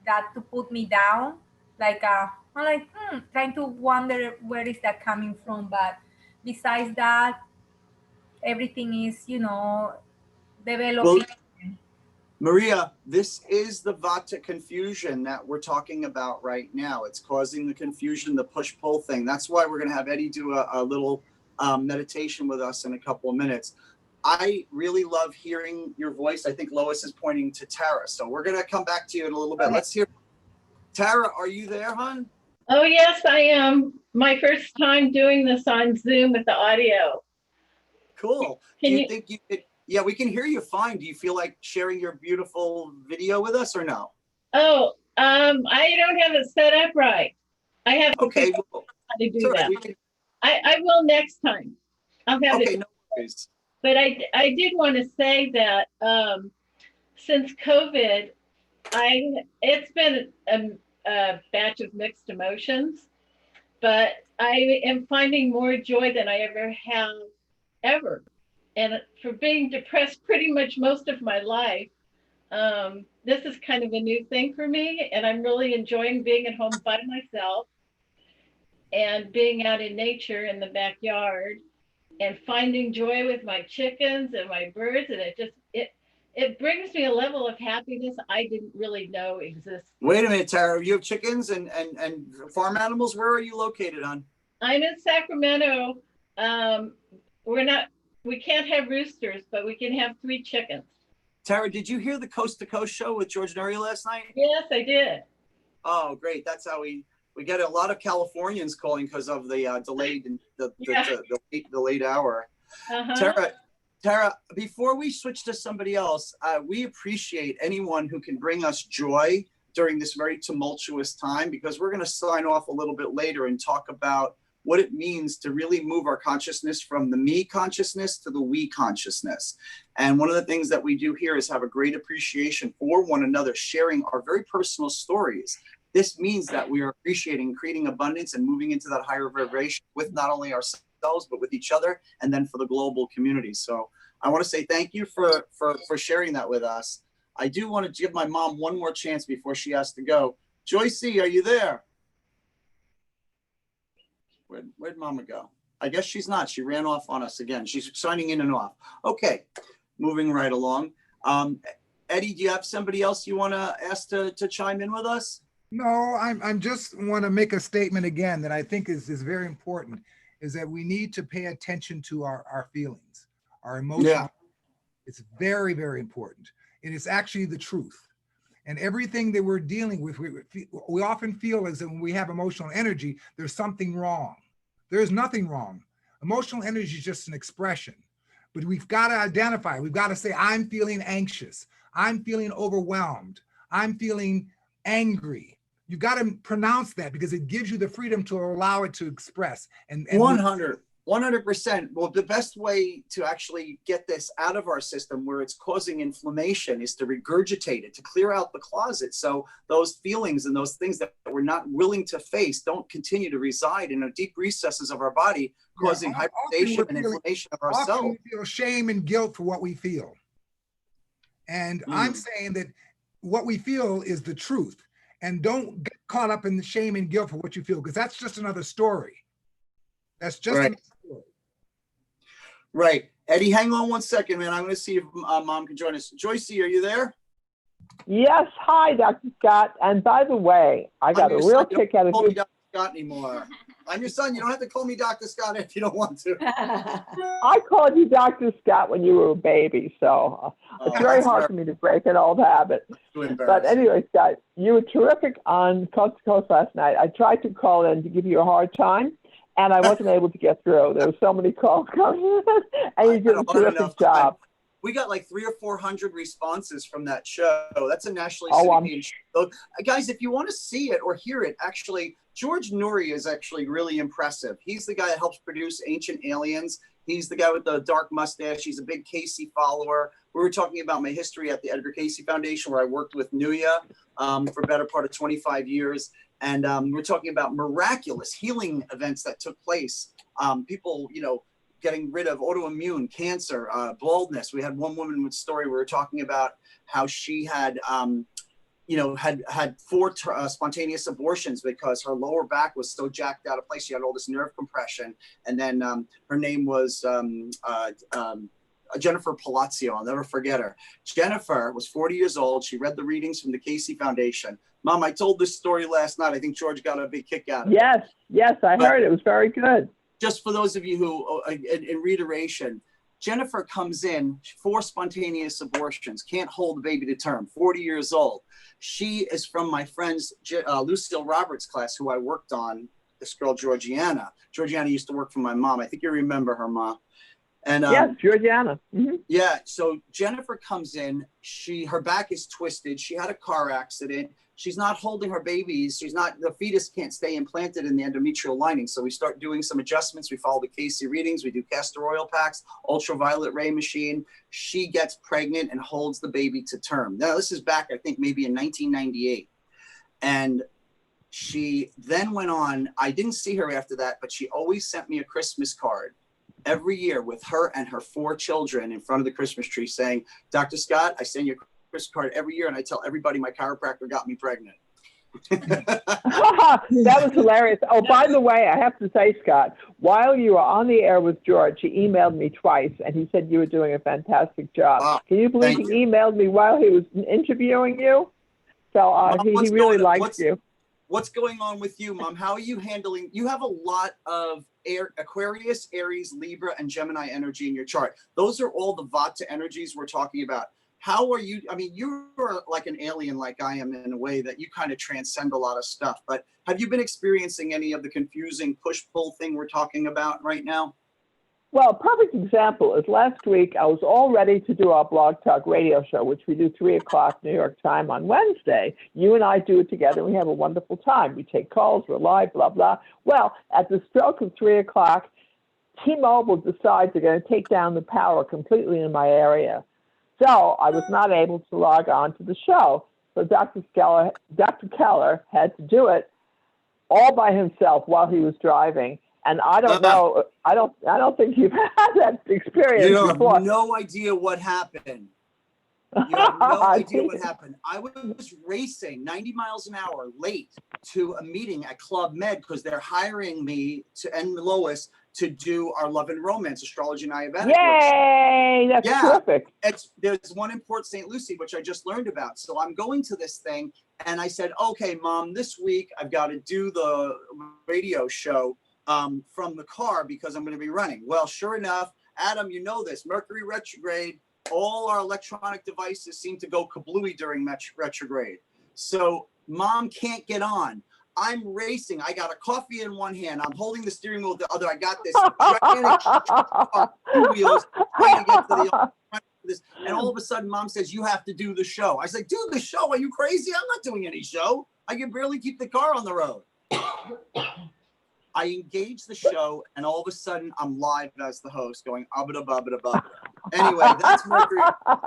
that to put me down. Like I'm like trying to wonder where is that coming from. But besides that, everything is developing. Maria, this is the Vata confusion that we're talking about right now. It's causing the confusion, the push-pull thing. That's why we're going to have Eddie do a little meditation with us in a couple of minutes. I really love hearing your voice. I think Lois is pointing to Tara. So we're going to come back to you in a little bit. Okay. Let's hear. Tara, are you there, hon? Oh, yes, I am. My first time doing this on Zoom with the audio. Cool. Can Do you you- think you could? Yeah, we can hear you fine. Do you feel like sharing your beautiful video with us or no? Oh, I don't have it set up right. I have to Okay. figure Well, out how to it's do all right. that. We can, I will next time. I'll have okay, it. no worries. But I did want to say that since COVID, it's been a batch of mixed emotions, but I am finding more joy than I ever have ever. And for being depressed pretty much most of my life, this is kind of a new thing for me, and I'm really enjoying being at home by myself and being out in nature in the backyard and finding joy with my chickens and my birds, and it brings me a level of happiness I didn't really know existed. Wait a minute, Tara. You have chickens and farm animals. Where are you located, hon? I'm in Sacramento. We can't have roosters, but we can have 3 chickens. Tara, did you hear the Coast to Coast show with George Norrie last night? Yes, I did. Oh, great. That's how we get a lot of Californians calling because of the delayed the late hour. Uh-huh. Tara, before we switch to somebody else, we appreciate anyone who can bring us joy during this very tumultuous time, because we're going to sign off a little bit later and talk about what it means to really move our consciousness from the me consciousness to the we consciousness. And one of the things that we do here is have a great appreciation for one another, sharing our very personal stories. This means that we are appreciating, creating abundance, and moving into that higher vibration with not only ourselves, but with each other, and then for the global community. So I want to say thank you for sharing that with us. I do want to give my mom one more chance before she has to go. Joycey, are you there? Where'd Mama go? I guess she's not. She ran off on us again. She's signing in and off. Okay, moving right along. Eddie, do you have somebody else you want to ask to chime in with us? No, I'm just want to make a statement again that I think is very important, is that we need to pay attention to our feelings, our emotions. Yeah. It's very, very important. And it's actually the truth. And everything that we're dealing with, we often feel as if when we have emotional energy, there's something wrong. There's nothing wrong. Emotional energy is just an expression, but we've got to identify. We've got to say, I'm feeling anxious. I'm feeling overwhelmed. I'm feeling angry. You've got to pronounce that, because it gives you the freedom to allow it to express. And 100%. Well, the best way to actually get this out of our system where it's causing inflammation is to regurgitate it, to clear out the closet. So those feelings and those things that we're not willing to face don't continue to reside in the deep recesses of our body, causing hypertension and inflammation of Often ourselves. we feel shame and guilt for what we feel. And I'm saying that what we feel is the truth. And don't get caught up in the shame and guilt for what you feel, because that's just another story. That's just another story. Right. Eddie, hang on one second, man. I'm going to see if Mom can join us. Joycey, are you there? Yes. Hi, Dr. Scott. And by the way, I got a real kick out of you. Don't call me you. Dr. Scott anymore. I'm your son. You don't have to call me Dr. Scott if you don't want to. I called you Dr. Scott when you were a baby, so it's very hard for me to break an old habit. But anyway, Scott, you were terrific on Coast to Coast last night. I tried to call in to give you a hard time, and I wasn't able to get through. There were so many calls coming, and you did a terrific job. We got like 300 or 400 responses from that show. That's a nationally syndicated show. Guys, if you want to see it or hear it, actually, George Norrie is actually really impressive. He's the guy that helps produce Ancient Aliens. He's the guy with the dark mustache. He's a big Casey follower. We were talking about my history at the Edgar Casey Foundation, where I worked with Nuya for a better part of 25 years. And we're talking about miraculous healing events that took place. People, getting rid of autoimmune, cancer, baldness. We had one woman with a story. We were talking about how she had, had 4 spontaneous abortions because her lower back was so jacked out of place. She had all this nerve compression. And then her name was Jennifer Palazzo. I'll never forget her. Jennifer was 40 years old. She read the readings from the Casey Foundation. Mom, I told this story last night. I think George got a big kick out of it. Yes, I heard it. It was very good. Just for those of you who, in reiteration, Jennifer comes in, 4 spontaneous abortions, can't hold the baby to term, 40 years old. She is from my friend's Lucille Roberts class, who I worked on, this girl, Georgiana. Georgiana used to work for my mom. I think you remember her, Mom. And yes, Georgiana. Mm-hmm. Yeah, so Jennifer comes in, her back is twisted. She had a car accident. She's not holding her babies. The fetus can't stay implanted in the endometrial lining. So we start doing some adjustments. We follow the Casey readings. We do castor oil packs, ultraviolet ray machine. She gets pregnant and holds the baby to term. Now, this is back, I think, maybe in 1998. And she then went on. I didn't see her after that, but she always sent me a Christmas card every year with her and her 4 children in front of the Christmas tree saying, Dr. Scott, I send you a Christmas card every year and I tell everybody my chiropractor got me pregnant. That was hilarious. Oh, by the way, I have to say, Scott, while you were on the air with George, he emailed me twice and he said you were doing a fantastic job. Can you believe he emailed me while he was interviewing you? So Mom, he really likes you. What's going on with you, Mom? How are you handling? You have a lot of Aquarius, Aries, Libra, and Gemini energy in your chart. Those are all the Vata energies we're talking about. How are you? I mean, you're like an alien like I am in a way that you kind of transcend a lot of stuff. But have you been experiencing any of the confusing push-pull thing we're talking about right now? Well, a perfect example is last week, I was all ready to do our Blog Talk radio show, which we do 3 o'clock New York time on Wednesday. You and I do it together. We have a wonderful time. We take calls, we're live, blah, blah. Well, at the stroke of 3 o'clock, T-Mobile decides they're going to take down the power completely in my area. So I was not able to log on to the show. So Dr. Keller had to do it all by himself while he was driving. And I don't know, I don't think you've had that experience before. You have no idea what happened. You have no idea what happened. I was racing 90 miles an hour late to a meeting at Club Med because they're hiring me and Lois to do our Love and Romance, Astrology and Ayurveda. Yay! That's terrific. There's one in Port St. Lucie, which I just learned about. So I'm going to this thing and I said, okay, Mom, this week I've got to do the radio show from the car because I'm going to be running. Well, sure enough, Adam, you know this, Mercury retrograde, all our electronic devices seem to go kablooey during retrograde. So Mom can't get on. I'm racing. I got a coffee in one hand. I'm holding the steering wheel with the other. I got this gigantic wheels trying to get to the and all of a sudden Mom says, you have to do the show. I said, do the show? Are you crazy? I'm not doing any show. I can barely keep the car on the road. I engage the show, and all of a sudden, I'm live as the host, going abba bubba bubba. Anyway, that's Mercury.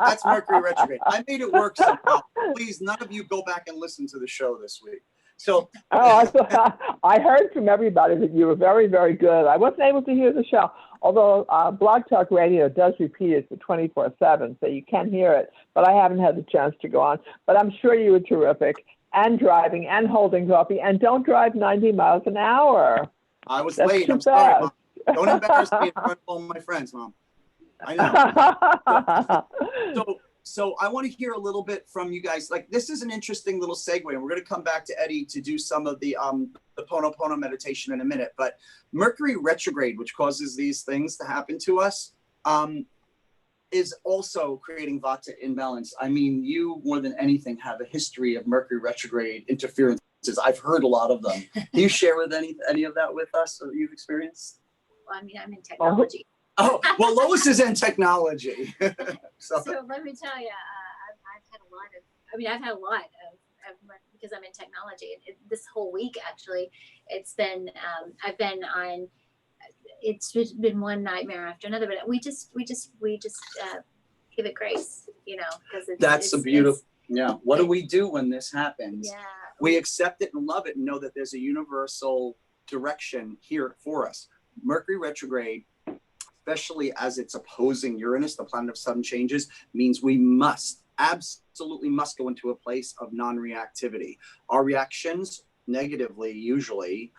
That's Mercury retrograde. I made it work somehow. Please, none of you go back and listen to the show this week. So, I heard from everybody that you were very, very good. I wasn't able to hear the show, although Blog Talk Radio does repeat it for 24/7, so you can hear it. But I haven't had the chance to go on. But I'm sure you were terrific. And driving and holding coffee, and don't drive 90 miles an hour. I was late. I'm sorry, Mom. Don't embarrass me in front of all my friends, Mom. I know. So I want to hear a little bit from you guys. Like, this is an interesting little segue, and we're going to come back to Eddie to do some of the Pono meditation in a minute. But Mercury retrograde, which causes these things to happen to us, is also creating Vata imbalance. I mean, you more than anything have a history of Mercury retrograde interferences. I've heard a lot of them. Can you share with any of that with us that you've experienced? Well, I mean, I'm in technology. Oh, well, Lois is in technology. So let me tell you, I've had a lot of because I'm in technology. And this whole week, actually, it's been, I've been on, it's been one nightmare after another, but we just give it grace, you know, because that's a beautiful, yeah. What do we do when this happens? Yeah. We accept it and love it and know that there's a universal direction here for us. Mercury retrograde, especially as it's opposing Uranus, the planet of sudden changes, means we absolutely must go into a place of non-reactivity. Our reactions negatively, usually,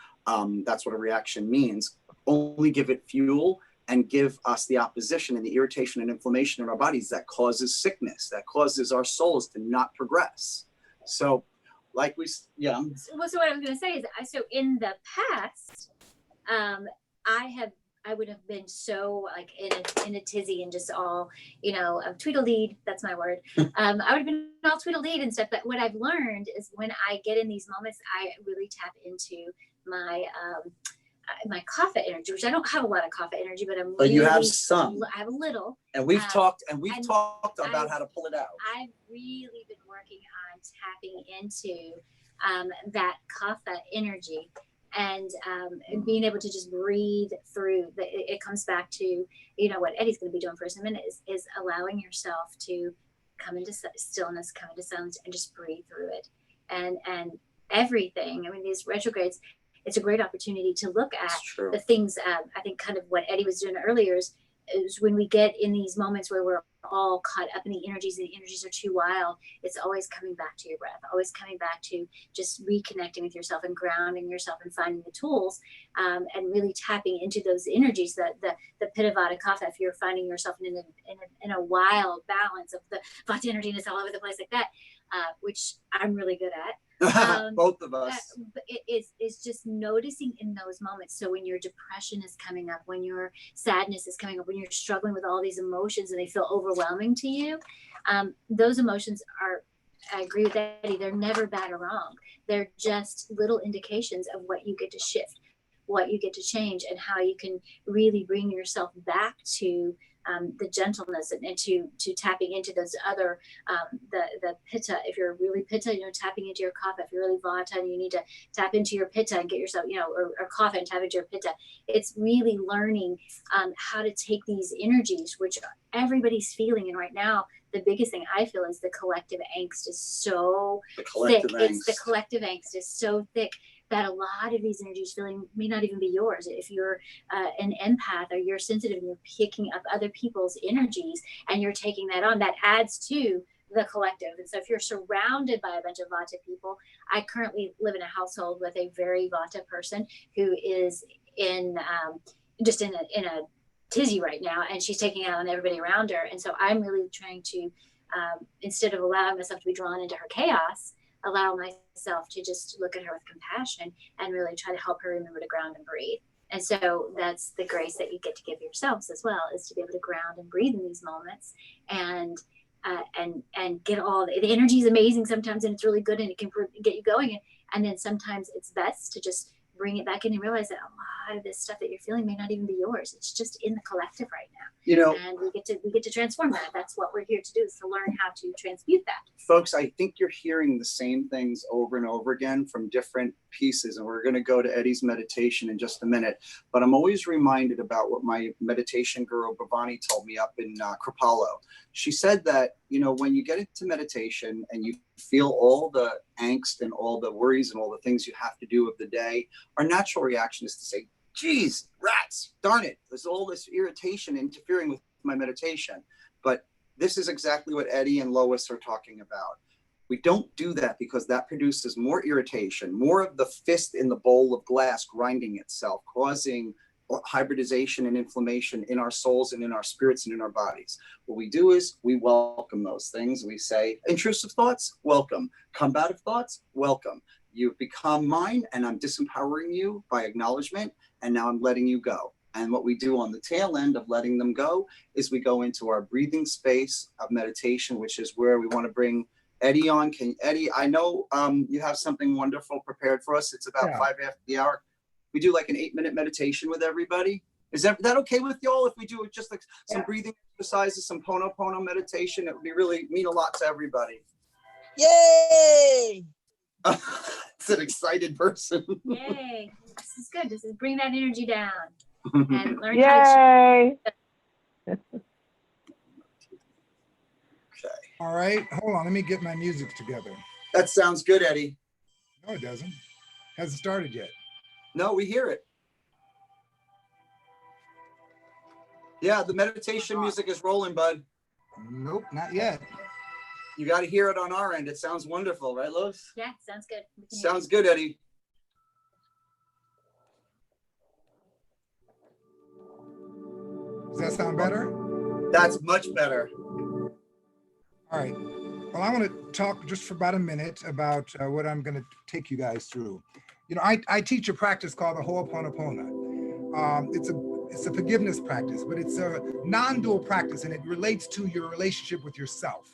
that's what a reaction means, only give it fuel and give us the opposition and the irritation and inflammation in our bodies that causes sickness, that causes our souls to not progress. So like we, yeah. Well, so what I was going to say is, so in the past, I would have been so like in a tizzy and just all, tweedledee, that's my word. I would have been all tweedledee and stuff. But what I've learned is when I get in these moments, I really tap into my my kapha energy, which I don't have a lot of kapha energy, but I'm. But you have some. I have a little. And we've talked about how to pull it out. I've really been working on tapping into that kapha energy. And being able to just breathe through. It comes back to, what Eddie's going to be doing for us in a minute is allowing yourself to come into stillness, come into silence, and just breathe through it. And everything. I mean, these retrogrades, it's a great opportunity to look at the things. I think kind of what Eddie was doing earlier is when we get in these moments where we're all caught up in the energies and the energies are too wild, it's always coming back to your breath, always coming back to just reconnecting with yourself and grounding yourself and finding the tools and really tapping into those energies, the Pitta Vata Kapha. If you're finding yourself in a wild balance of the Vata energy and it's all over the place like that, which I'm really good at. Both of us. It is just noticing in those moments. So when your depression is coming up, when your sadness is coming up, when you're struggling with all these emotions and they feel overwhelming to you, those emotions are, I agree with Eddie, they're never bad or wrong. They're just little indications of what you get to shift, what you get to change, and how you can really bring yourself back to the gentleness and to tapping into those other the Pitta. If you're really Pitta, tapping into your kapha. If you're really Vata and you need to tap into your Pitta and get yourself, or kapha and tap into your Pitta. It's really learning how to take these energies, which everybody's feeling. And right now, the biggest thing I feel is the collective angst is so thick. It's the collective angst is so thick that a lot of these energies feeling may not even be yours. If you're an empath or you're sensitive and you're picking up other people's energies and you're taking that on, that adds to the collective. And so if you're surrounded by a bunch of Vata people, I currently live in a household with a very Vata person who is in just in a tizzy right now, and she's taking it on everybody around her. And so I'm really trying to, instead of allowing myself to be drawn into her chaos, allow myself to just look at her with compassion and really try to help her remember to ground and breathe. And so that's the grace that you get to give yourselves as well, is to be able to ground and breathe in these moments and get all the energy is amazing sometimes, and it's really good and it can get you going. And then sometimes it's best to just bring it back in and realize that a lot of this stuff that you're feeling may not even be yours. It's just in the collective right now. And we get to transform that. That's what we're here to do, is to learn how to transmute that. Folks, I think you're hearing the same things over and over again from different pieces. And we're going to go to Eddie's meditation in just a minute. But I'm always reminded about what my meditation guru Bhavani told me up in Kripalu. She said that, when you get into meditation and you feel all the angst and all the worries and all the things you have to do of the day, our natural reaction is to say, geez, rats, darn it, there's all this irritation interfering with my meditation. But this is exactly what Eddie and Lois are talking about. We don't do that because that produces more irritation, more of the fist in the bowl of glass grinding itself, causing hybridization and inflammation in our souls and in our spirits and in our bodies. What we do is we welcome those things. We say, intrusive thoughts, welcome. Combative thoughts, welcome. You've become mine and I'm disempowering you by acknowledgement, and now I'm letting you go. And what we do on the tail end of letting them go is we go into our breathing space of meditation, which is where we want to bring Eddie on. Eddie, I know you have something wonderful prepared for us. It's about 5 after the hour. We do like an 8-minute meditation with everybody. Is that okay with y'all if we do just like some breathing exercises, some Pono meditation? It would really mean a lot to everybody. Yay! It's an excited person. Yay. This is good. This is bring that energy down and learn Yay! Okay. All right, hold on. Let me get my music together. That sounds good, Eddie. No, it doesn't. Hasn't started yet. No, we hear it. Yeah, the meditation music is rolling, bud. Nope, not yet. You got to hear it on our end. It sounds wonderful, right, Lois? Yeah, sounds good. Sounds good, Eddie. Does that sound better? That's much better. All right. Well, I want to talk just for about a minute about what I'm going to take you guys through. You know, I teach a practice called the Ho'oponopono. It's a forgiveness practice, but it's a non-dual practice, and it relates to your relationship with yourself.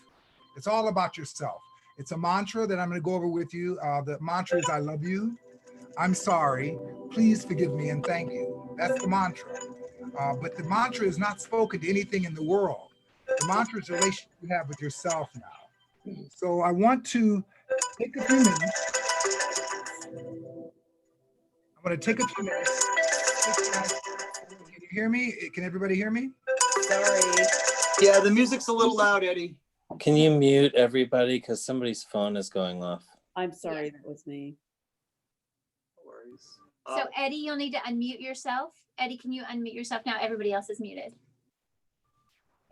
It's all about yourself. It's a mantra that I'm going to go over with you. The mantra is I love you, I'm sorry, please forgive me, and thank you. That's the mantra. But the mantra is not spoken to anything in the world. The mantra is the relationship you have with yourself now. So I want to take a few minutes. I'm going to take a few minutes. Can you hear me? Can everybody hear me? Sorry. Yeah, the music's a little loud, Eddie. Can you mute everybody? Because somebody's phone is going off. I'm sorry, that was me. No worries. So Eddie, you'll need to unmute yourself. Eddie, can you unmute yourself now? Everybody else is muted.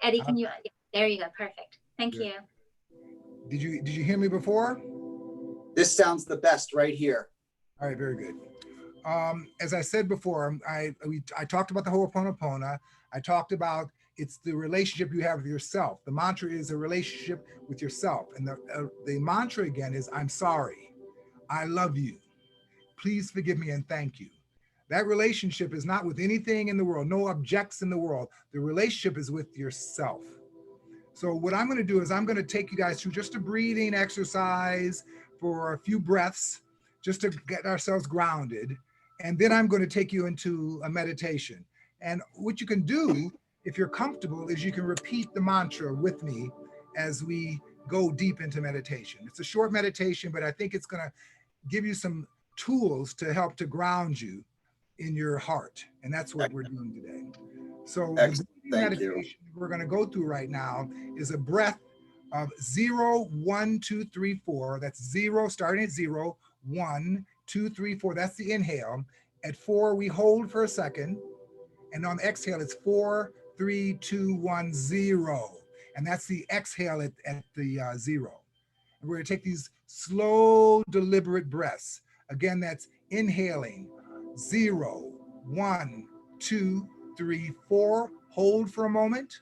Eddie, can you? There you go. Perfect. Thank you. Did you hear me before? This sounds the best right here. All right, very good. As I said before, I talked about the Ho'oponopono. I talked about it's the relationship you have with yourself. The mantra is a relationship with yourself. And the mantra again is, I'm sorry, I love you, please forgive me and thank you. That relationship is not with anything in the world, no objects in the world. The relationship is with yourself. So what I'm going to do is I'm going to take you guys through just a breathing exercise for a few breaths, just to get ourselves grounded. And then I'm going to take you into a meditation. And what you can do, if you're comfortable, is you can repeat the mantra with me as we go deep into meditation. It's a short meditation, but I think it's going to give you some tools to help to ground you in your heart. And that's what we're doing today. So the meditation we're going to go through right now is a breath of 0, 1, 2, 3, 4. That's 0, starting at 0, 1, 2, 3, 4. That's the inhale. At 4, we hold for a second. And on the exhale, it's 4, 3, 2, 1, 0. And that's the exhale at the 0. And we're going to take these slow, deliberate breaths. Again, that's inhaling 0, 1, 2, 3, 4. Hold for a moment.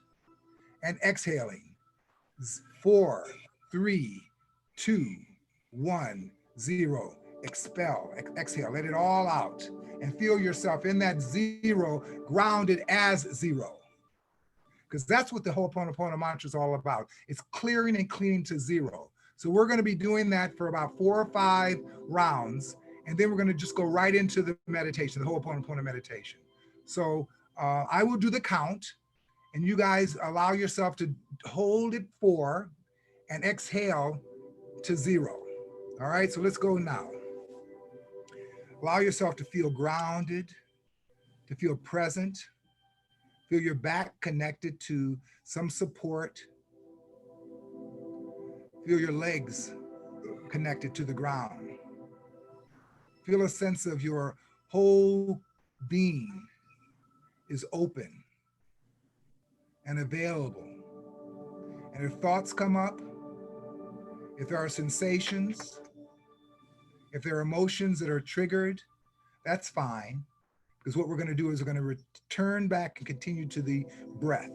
And exhaling 4, 3, 2, 1, 0. Expel, exhale, let it all out. And feel yourself in that 0, grounded as 0. Because that's what the Ho'oponopono mantra is all about. It's clearing and cleaning to 0. So we're going to be doing that for about 4 or 5 rounds. And then we're going to just go right into the meditation, the Ho'oponopono meditation. So I will do the count. And you guys allow yourself to hold it 4 and exhale to 0. All right, so let's go now. Allow yourself to feel grounded, to feel present. Feel your back connected to some support. Feel your legs connected to the ground. Feel a sense of your whole being is open and available. And if thoughts come up, if there are sensations, if there are emotions that are triggered, that's fine. Because what we're going to do is we're going to return back and continue to the breath.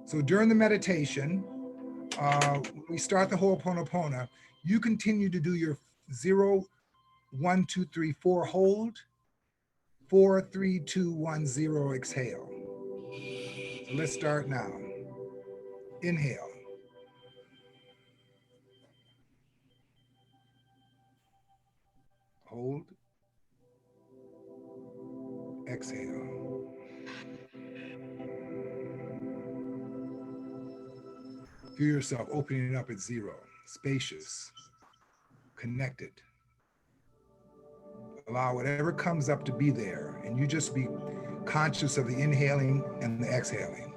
So during the meditation, when we start the Ho'oponopono, you continue to do your 0, 1, 2, 3, 4 hold, 4, 3, 2, 1, 0 exhale. So let's start now. Inhale. Hold. Exhale. Feel yourself opening up at 0, spacious, connected. Allow whatever comes up to be there, and you just be conscious of the inhaling and the exhaling.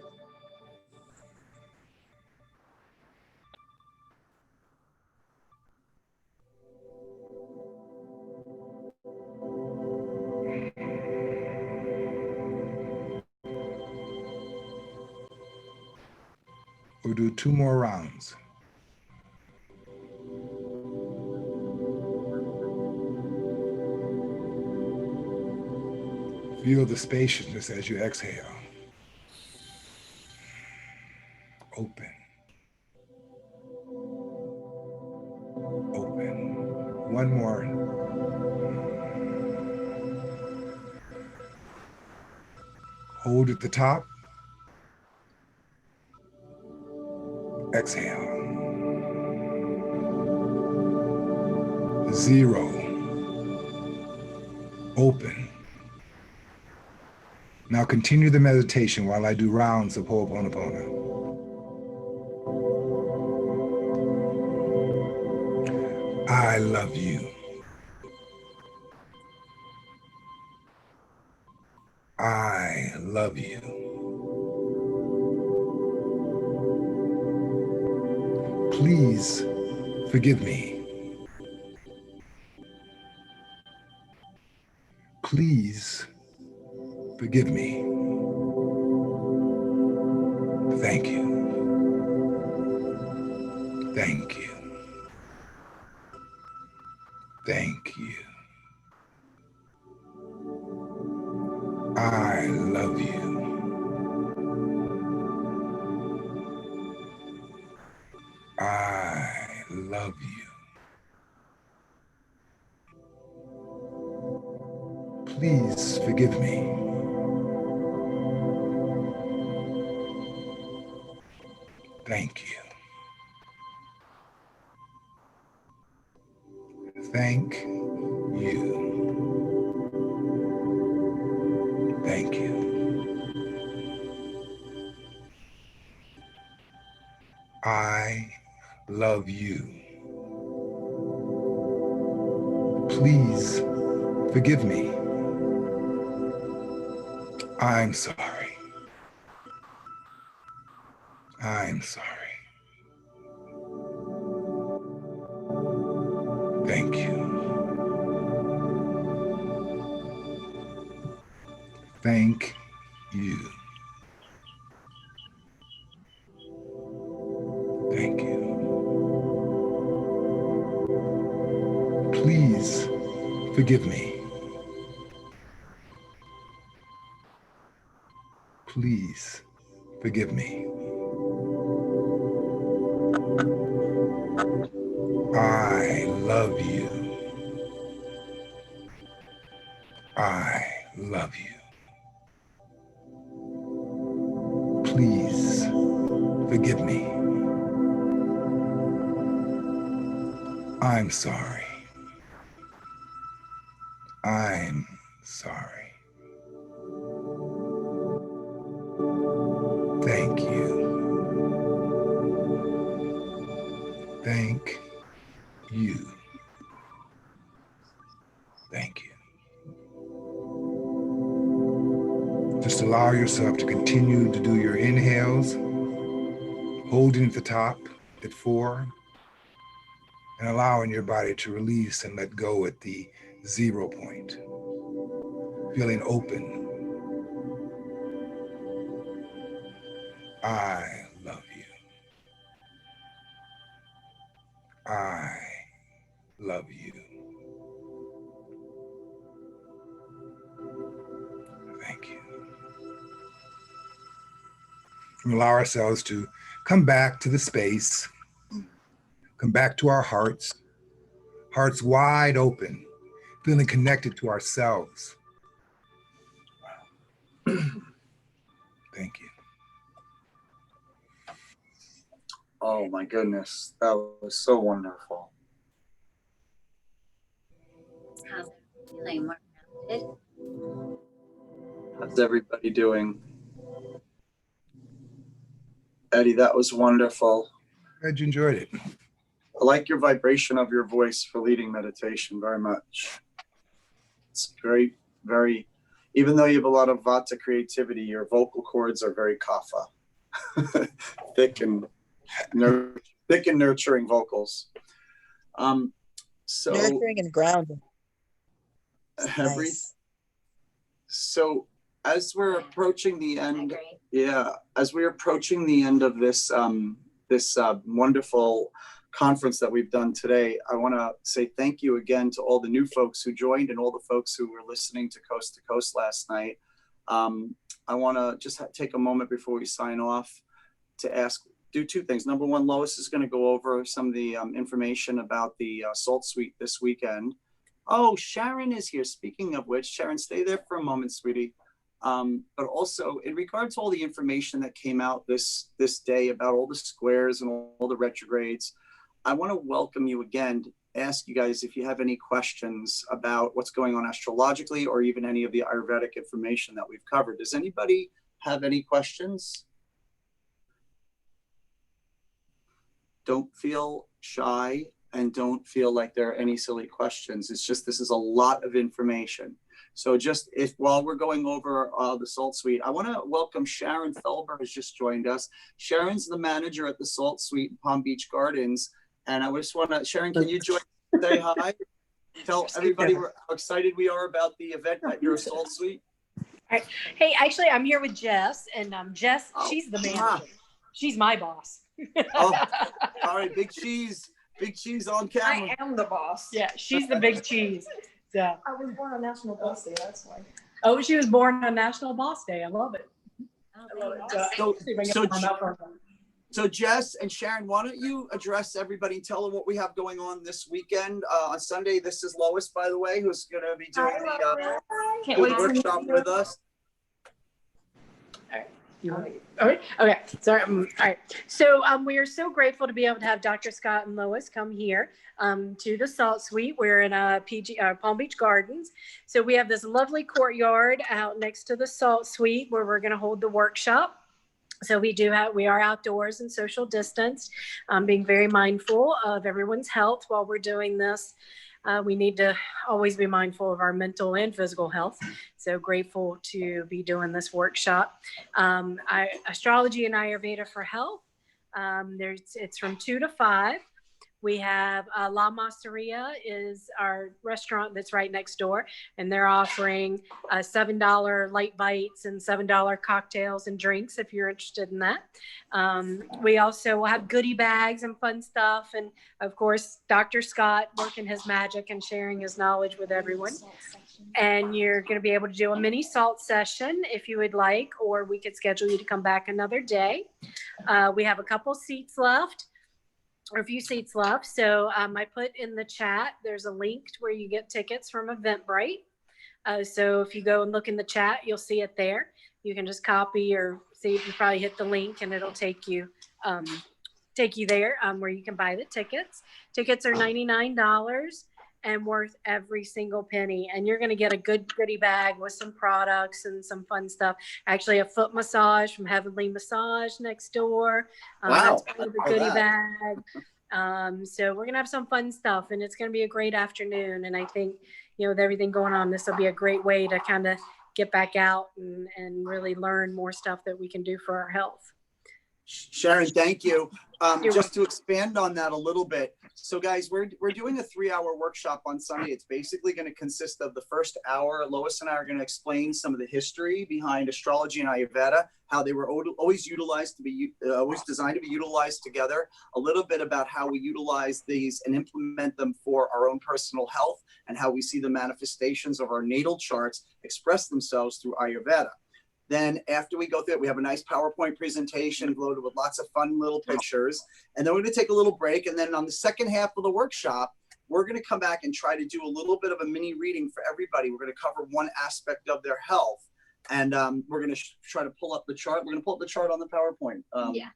We'll do 2 more rounds. Feel the spaciousness as you exhale. Open. Open. One more. Hold at the top. Exhale. 0. Open. Now continue the meditation while I do rounds of Ho'oponopono. I love you. I love you. Please forgive me. Please forgive me. Thank you. Thank you. Thank you. I love you. I love you. Please forgive me. Thank you. Thank you. Thank you. I love you. Please forgive me. I'm sorry. I'm sorry. Thank you. Thank you. Thank you. Please forgive me. Please forgive me. I love you. I love you. Please forgive me. I'm sorry. I'm sorry. Thank you. Thank you. Thank you. Just allow yourself to continue to do your inhales, holding at the top at 4, and allowing your body to release and let go at the 0 point. Feeling open. I love you. I love you. Thank you. We allow ourselves to come back to the space, come back to our hearts, hearts wide open, feeling connected to ourselves. Thank you. Oh my goodness, that was so wonderful. How's everyone feeling? More grounded? How's everybody doing? Eddie, that was wonderful. Glad you enjoyed it. I like your vibration of your voice for leading meditation very much. It's very, very, even though you have a lot of Vata creativity, your vocal cords are very Kapha. thick and nurturing vocals. So nurturing and grounding. Nice. So as we're approaching the end, as we're approaching the end of this this wonderful conference that we've done today, I want to say thank you again to all the new folks who joined and all the folks who were listening to Coast last night. I want to just take a moment before we sign off to ask, do two things. Number one, Lois is going to go over some of the information about the Salt Suite this weekend. Oh, Sharon is here. Speaking of which, Sharon, stay there for a moment, sweetie. But also in regard to all the information that came out this day about all the squares and all the retrogrades, I want to welcome you again, ask you guys if you have any questions about what's going on astrologically or even any of the Ayurvedic information that we've covered. Does anybody have any questions? Don't feel shy and don't feel like there are any silly questions. It's just, this is a lot of information. So just while we're going over the Salt Suite, I want to welcome Sharon Felber has just joined us. Sharon's the manager at the Salt Suite in Palm Beach Gardens. And I just want to, Sharon, can you join, say hi? Tell everybody how excited we are about the event at your Salt Suite. All right. Hey, actually, I'm here with Jess, and Jess, she's the manager. She's my boss. Oh, all right, big cheese on camera. I am the boss. Yeah, she's the big cheese. So I was born on National Boss Day. That's why. Oh, she was born on National Boss Day. I love it. I love it. So Jess and Sharon, why don't you address everybody, tell them what we have going on this weekend. On Sunday, this is Lois, by the way, who's going to be doing the workshop with us. All right. Okay. Sorry. All right. So we are so grateful to be able to have Dr. Scott and Lois come here to the Salt Suite. We're in Palm Beach Gardens. So we have this lovely courtyard out next to the Salt Suite where we're going to hold the workshop. So we are outdoors and social distance, being very mindful of everyone's health while we're doing this. We need to always be mindful of our mental and physical health. So grateful to be doing this workshop. Astrology and Ayurveda for Health. It's from 2 to 5. We have La Masseria is our restaurant that's right next door, and they're offering $7 light bites and $7 cocktails and drinks if you're interested in that. We also will have goodie bags and fun stuff, and of course, Dr. Scott working his magic and sharing his knowledge with everyone. And you're going to be able to do a mini salt session if you would like, or we could schedule you to come back another day. We have a couple seats left. Or a few seats left. So I put in the chat, there's a link to where you get tickets from Eventbrite. So if you go and look in the chat, you'll see it there. You can just copy or see if you probably hit the link and it'll take you there where you can buy the tickets. Tickets are $99 and worth every single penny. And you're going to get a good goodie bag with some products and some fun stuff. Actually, a foot massage from Heavenly Massage next door. Wow. That's part of the goodie bag. So we're going to have some fun stuff, and it's going to be a great afternoon. And I think, with everything going on, this will be a great way to kind of get back out and really learn more stuff that we can do for our health. Sharon, thank you. Just to expand on that a little bit. So guys, we're doing a 3-hour workshop on Sunday. It's basically going to consist of the first hour. Lois and I are going to explain some of the history behind astrology and Ayurveda, how they were always designed to be utilized together, a little bit about how we utilize these and implement them for our own personal health, and how we see the manifestations of our natal charts express themselves through Ayurveda. Then after we go through it, we have a nice PowerPoint presentation loaded with lots of fun little pictures. And then we're going to take a little break. And then on the second half of the workshop, we're going to come back and try to do a little bit of a mini reading for everybody. We're going to cover one aspect of their health. And we're going to try to pull up the chart. We're going to pull up the chart on the PowerPoint. Yeah.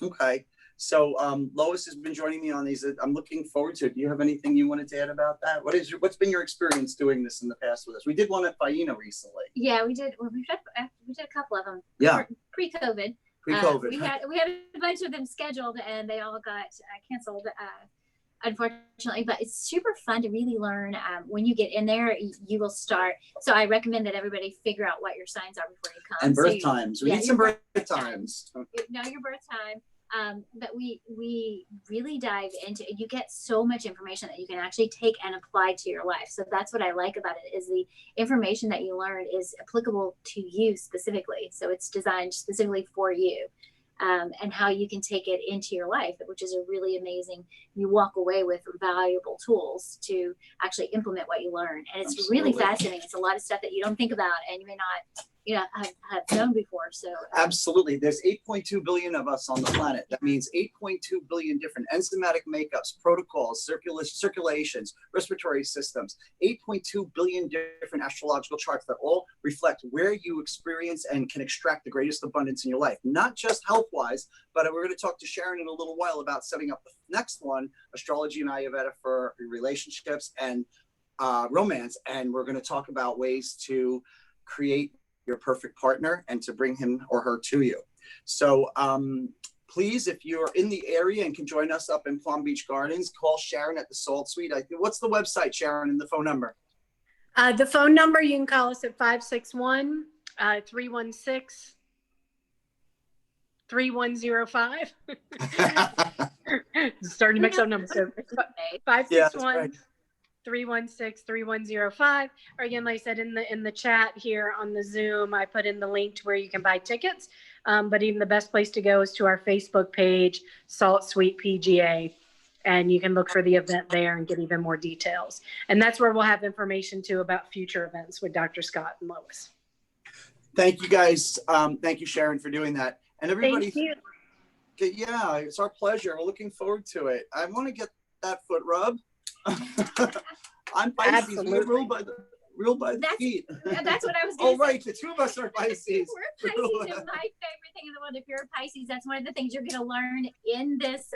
Okay. So Lois has been joining me on these. I'm looking forward to it. Do you have anything you wanted to add about that? What's been your experience doing this in the past with us? We did one at Faina recently. Yeah, we did. Well, we did a couple of them. Yeah. Pre-COVID. Pre-COVID. We had a bunch of them scheduled, and they all got canceled. Unfortunately, but it's super fun to really learn. When you get in there, you will start. So I recommend that everybody figure out what your signs are before you come. And birth times. We need some birth times. Know your birth time. But we really dive into it. You get so much information that you can actually take and apply to your life. So that's what I like about it, is the information that you learn is applicable to you specifically. So it's designed specifically for you, and how you can take it into your life, which is a really amazing. You walk away with valuable tools to actually implement what you learn. And it's really fascinating. It's a lot of stuff that you don't think about, and you may not have known before. So absolutely, there's 8.2 billion of us on the planet. That means 8.2 billion different enzymatic makeups, protocols, circulations, respiratory systems, 8.2 billion different astrological charts that all reflect where you experience and can extract the greatest abundance in your life, not just health-wise, but we're going to talk to Sharon in a little while about setting up the next one, Astrology and Ayurveda for relationships and romance. And we're going to talk about ways to create your perfect partner and to bring him or her to you. So please, if you're in the area and can join us up in Palm Beach Gardens, call Sharon at the Salt Suite. What's the website, Sharon, and the phone number? The phone number, you can call us at 561-316-3105. Starting to mix up numbers. So 561-316-3105. Or again, like I said, in the chat here on the Zoom, I put in the link to where you can buy tickets. But even the best place to go is to our Facebook page, Salt Suite PGA. And you can look for the event there and get even more details. And that's where we'll have information too about future events with Dr. Scott and Lois. Thank you guys. Thank you, Sharon, for doing that. And everybody, thank you. Yeah, it's our pleasure. We're looking forward to it. I want to get that foot rub. I'm Pisces. We're ruled by the feet. That's what I was going to say. Oh, right. The two of us are Pisces. We're Pisces, and my favorite thing in the world, if you're a Pisces, that's one of the things you're going to learn in this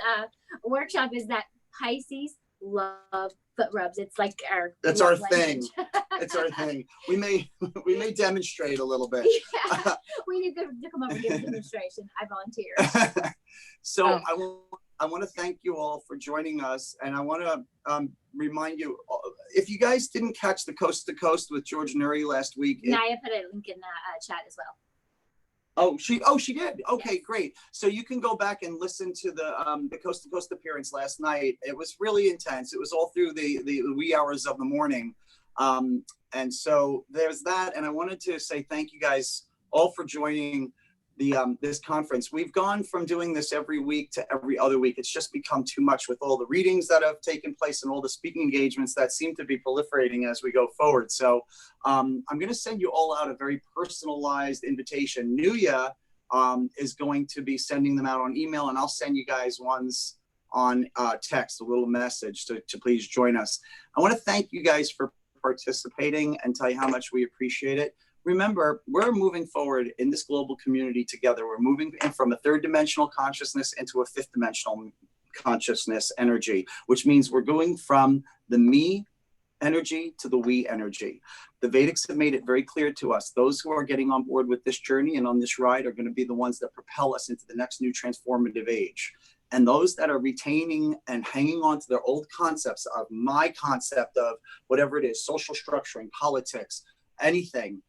workshop is that Pisces love foot rubs. It's like that's our thing. It's our thing. We may demonstrate a little bit. Yeah, we need to come over and give a demonstration. I volunteer. So I want to thank you all for joining us, and I want to remind you, if you guys didn't catch the Coast to Coast with George Nuri last week. Naya put a link in the chat as well. Oh, she did. Okay, yes. Great. So you can go back and listen to the Coast to Coast appearance last night. It was really intense. It was all through the wee hours of the morning. And so there's that. And I wanted to say thank you guys all for joining this conference. We've gone from doing this every week to every other week. It's just become too much with all the readings that have taken place and all the speaking engagements that seem to be proliferating as we go forward. So I'm going to send you all out a very personalized invitation. Nuya is going to be sending them out on email, and I'll send you guys ones on text, a little message to please join us. I want to thank you guys for participating and tell you how much we appreciate it. Remember, we're moving forward in this global community together. We're moving in from a third dimensional consciousness into a fifth dimensional consciousness energy, which means we're going from the me energy to the we energy. The Vedics have made it very clear to us. Those who are getting on board with this journey and on this ride are going to be the ones that propel us into the next new transformative age. And those that are retaining and hanging on to their old concepts of my concept of whatever it is, social structuring, politics, anything,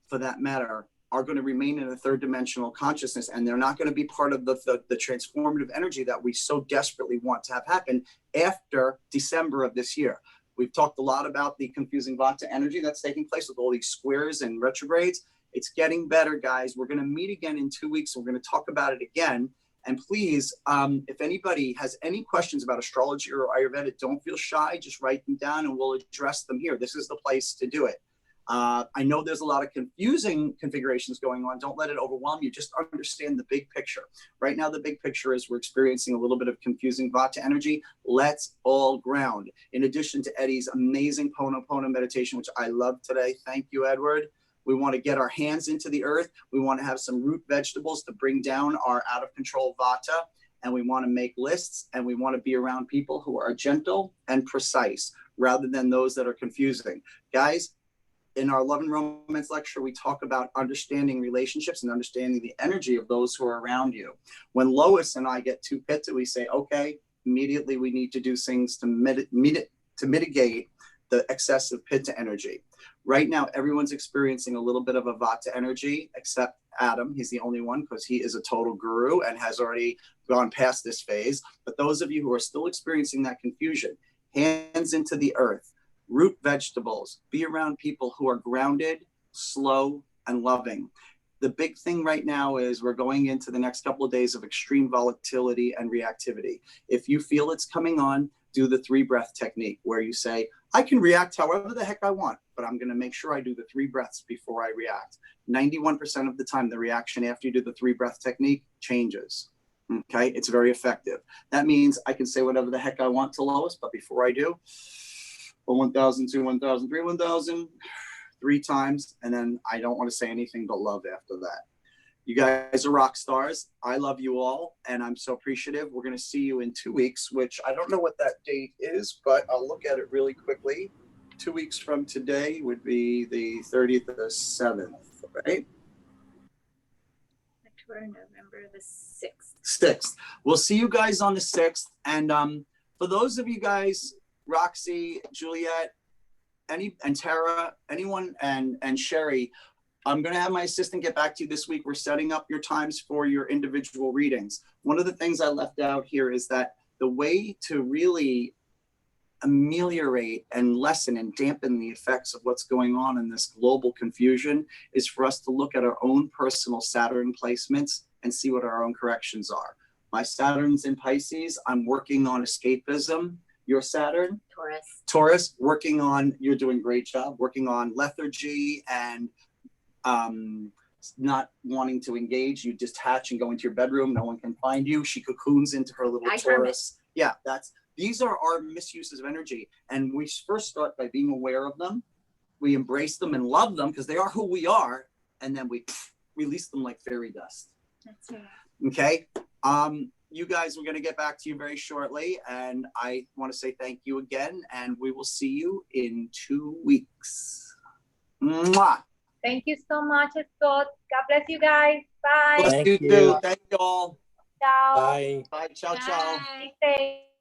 for that matter, are going to remain in a third dimensional consciousness, and they're not going to be part of the transformative energy that we so desperately want to have happen after December of this year. We've talked a lot about the confusing Vata energy that's taking place with all these squares and retrogrades. It's getting better, guys. We're going to meet again in 2 weeks. We're going to talk about it again. And please, if anybody has any questions about astrology or Ayurveda, don't feel shy. Just write them down and we'll address them here. This is the place to do it. I know there's a lot of confusing configurations going on. Don't let it overwhelm you. Just understand the big picture. Right now, the big picture is we're experiencing a little bit of confusing Vata energy. Let's all ground. In addition to Eddie's amazing Pono meditation, which I love today. Thank you, Edward. We want to get our hands into the earth. We want to have some root vegetables to bring down our out of control Vata. And we want to make lists, and we want to be around people who are gentle and precise rather than those that are confusing. Guys, in our Love and Romance lecture, we talk about understanding relationships and understanding the energy of those who are around you. When Lois and I get too pitta, we say, okay, immediately we need to do things to mitigate the excessive pitta energy. Right now, everyone's experiencing a little bit of a Vata energy, except Adam. He's the only one because he is a total guru and has already gone past this phase. But those of you who are still experiencing that confusion, hands into the earth, root vegetables, be around people who are grounded, slow, and loving. The big thing right now is we're going into the next couple of days of extreme volatility and reactivity. If you feel it's coming on, do the 3 breath technique where you say, I can react however the heck I want, but I'm going to make sure I do the 3 breaths before I react. 91% of the time, the reaction after you do the 3 breath technique changes. Okay, it's very effective. That means I can say whatever the heck I want to Lois, but before I do, 1,000, 2, 1,000, 3, 1,000, 3 times, and then I don't want to say anything but love after that. You guys are rock stars. I love you all, and I'm so appreciative. We're going to see you in 2 weeks, which I don't know what that date is, but I'll look at it really quickly. 2 weeks from today would be the 30th of the 7th, right? October, November the 6th. 6th. We'll see you guys on the 6th. And for those of you guys, Roxy, Juliet, and Tara, anyone, and Sherry, I'm going to have my assistant get back to you this week. We're setting up your times for your individual readings. One of the things I left out here is that the way to really ameliorate and lessen and dampen the effects of what's going on in this global confusion is for us to look at our own personal Saturn placements and see what our own corrections are. My Saturn's in Pisces. I'm working on escapism. Your Saturn? Taurus. Taurus, working on, you're doing a great job, working on lethargy and not wanting to engage. You detach and go into your bedroom. No one can find you. She cocoons into her little Taurus. Yeah, these are our misuses of energy. And we first start by being aware of them. We embrace them and love them because they are who we are. And then we release them like fairy dust. That's right. Okay. You guys, we're going to get back to you very shortly. And I want to say thank you again. And we will see you in 2 weeks. Mwah. Thank you so much, Scott. God bless you guys. Bye. Bless you too. Thank you all. Ciao. Bye. Bye. Ciao, Bye. ciao. Stay safe.